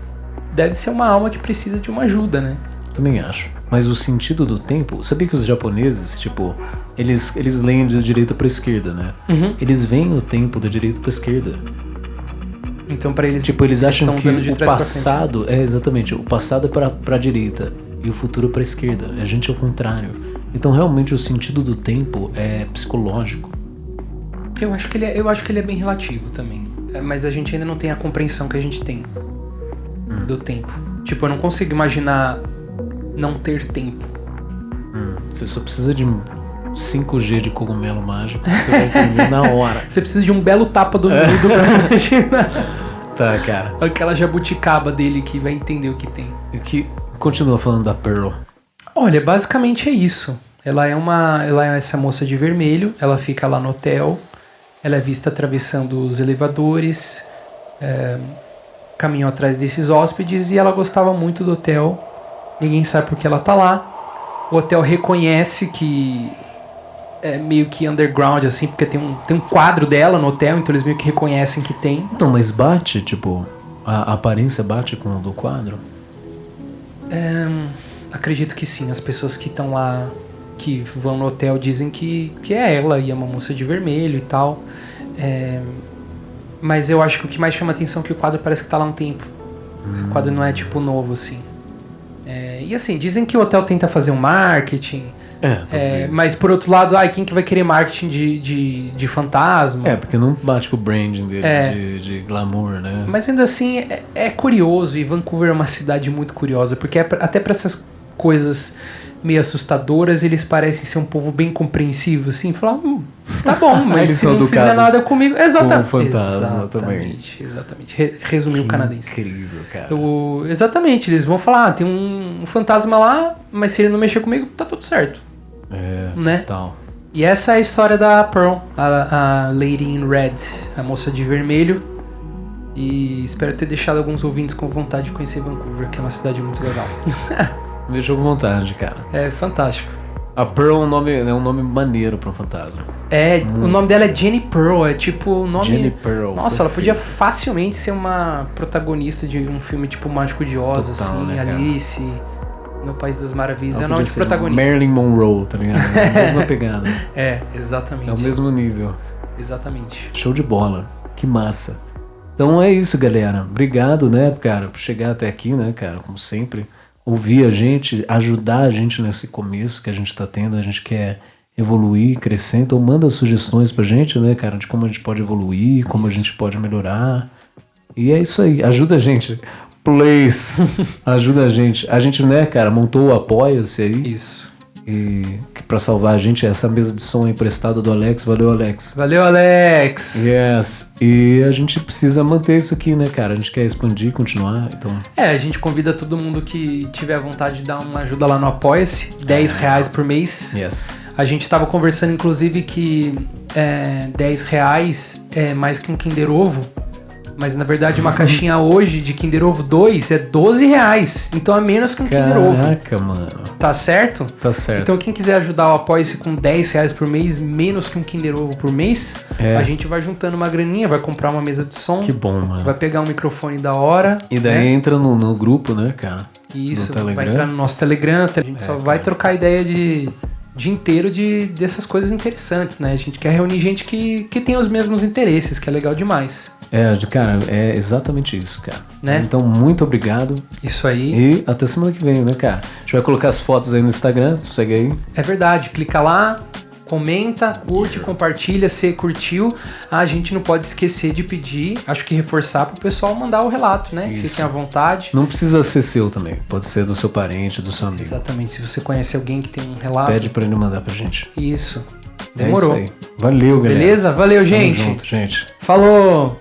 deve ser uma alma que precisa de uma ajuda, né? Também acho. Mas o sentido do tempo... Sabia que os japoneses, tipo... Eles leem de direita pra esquerda, né? Eles veem o tempo da direita pra esquerda. Então pra eles... Tipo, eles acham que o passado... exatamente. O passado é pra direita e o futuro pra esquerda. A gente é o contrário. Então realmente o sentido do tempo é psicológico. Eu acho que ele é bem relativo também. Mas a gente ainda não tem a compreensão que a gente tem do tempo. Tipo, eu não consigo imaginar não ter tempo. Você só precisa de 5G de cogumelo mágico. Você vai entender na hora. Você precisa de um belo tapa do mundo pra imaginar. Tá, cara. Aquela jabuticaba dele que vai entender o que tem. Continua falando da Pearl. Olha, basicamente é isso. Ela é essa moça de vermelho, ela fica lá no hotel, ela é vista atravessando os elevadores, caminham atrás desses hóspedes e ela gostava muito do hotel. Ninguém sabe por que ela tá lá. O hotel reconhece que é meio que underground, assim, porque tem um quadro dela no hotel, então eles meio que reconhecem que tem. Então, mas bate, tipo, a aparência bate com o do quadro? Acredito que sim. As pessoas que estão lá, que vão no hotel, dizem que é ela e é uma moça de vermelho e tal. Mas eu acho que o que mais chama atenção é que o quadro parece que tá lá há um tempo. O quadro não é, tipo, novo, assim. E assim, dizem que o hotel tenta fazer um marketing. Mas por outro lado, quem que vai querer marketing de fantasma? Porque não bate com o branding deles de glamour, né? Mas ainda assim, é curioso, e Vancouver é uma cidade muito curiosa, porque até para essas coisas meio assustadoras, eles parecem ser um povo bem compreensivo, assim, falar, tá bom, mas Eles se são não fizer nada comigo... Exatamente. Com o fantasma também. Exatamente. Resumiu o canadense. Incrível, cara. Exatamente, eles vão falar, tem um fantasma lá, mas se ele não mexer comigo, tá tudo certo. Né? Tal. E essa é a história da Pearl, a Lady in Red, a moça de vermelho. E espero ter deixado alguns ouvintes com vontade de conhecer Vancouver, que é uma cidade muito legal. Me deixou com vontade, cara. É fantástico. A Pearl é um nome maneiro pra um fantasma. O nome dela é Jenny Pearl, é tipo o nome... Jenny Pearl. Nossa, ela podia facilmente ser uma protagonista de um filme tipo Mágico de Oz, Total, assim, né, cara? Alice, no País das Maravilhas, Ela é o nome podia de ser protagonista. Marilyn Monroe, tá ligado? É a mesma pegada. Exatamente. É o mesmo nível. Exatamente. Show de bola. Que massa. Então é isso, galera. Obrigado, né, cara, por chegar até aqui, né, cara, como sempre. Ouvir a gente, ajudar a gente nesse começo que a gente tá tendo. A gente quer evoluir, crescer. Então manda sugestões pra gente, né, cara, de como a gente pode evoluir, como a gente pode melhorar. E é isso aí. Ajuda a gente. Please. Ajuda a gente. A gente, né, cara, montou o Apoia-se aí. Isso. E que pra salvar a gente, essa mesa de som emprestada do Alex. Valeu, Alex. Valeu, Alex! Yes. E a gente precisa manter isso aqui, né, cara? A gente quer expandir, continuar, então... A gente convida todo mundo que tiver vontade de dar uma ajuda lá no Apoia-se, R$10 por mês. Yes. A gente tava conversando, inclusive, que R$10 é mais que um Kinder Ovo. Mas, na verdade, uma caixinha hoje de Kinder Ovo 2 é R$12. Então é menos que um Kinder Ovo. Caraca, mano. Tá certo? Tá certo. Então quem quiser ajudar o Apoia-se com R$10 por mês, menos que um Kinder Ovo por mês, a gente vai juntando uma graninha, vai comprar uma mesa de som. Que bom, mano. Vai pegar um microfone da hora. E daí entra no grupo, né, cara? Isso, no vai entrar no nosso Telegram. A gente só vai trocar ideia dia inteiro dessas coisas interessantes, né? A gente quer reunir gente que tem os mesmos interesses, que é legal demais. Cara, é exatamente isso, cara. Né? Então, muito obrigado. Isso aí. E até semana que vem, né, cara? A gente vai colocar as fotos aí no Instagram, segue aí. É verdade, clica lá, comenta, curte, compartilha, se curtiu. A gente não pode esquecer de pedir, acho que reforçar pro pessoal mandar o relato, né? Isso. Fiquem à vontade. Não precisa ser seu também, pode ser do seu parente, do seu amigo. Exatamente, se você conhece alguém que tem um relato. Pede pra ele mandar pra gente. Isso. Demorou. É isso aí. Valeu, galera. Beleza? Valeu, gente. Tamo junto, gente. Falou!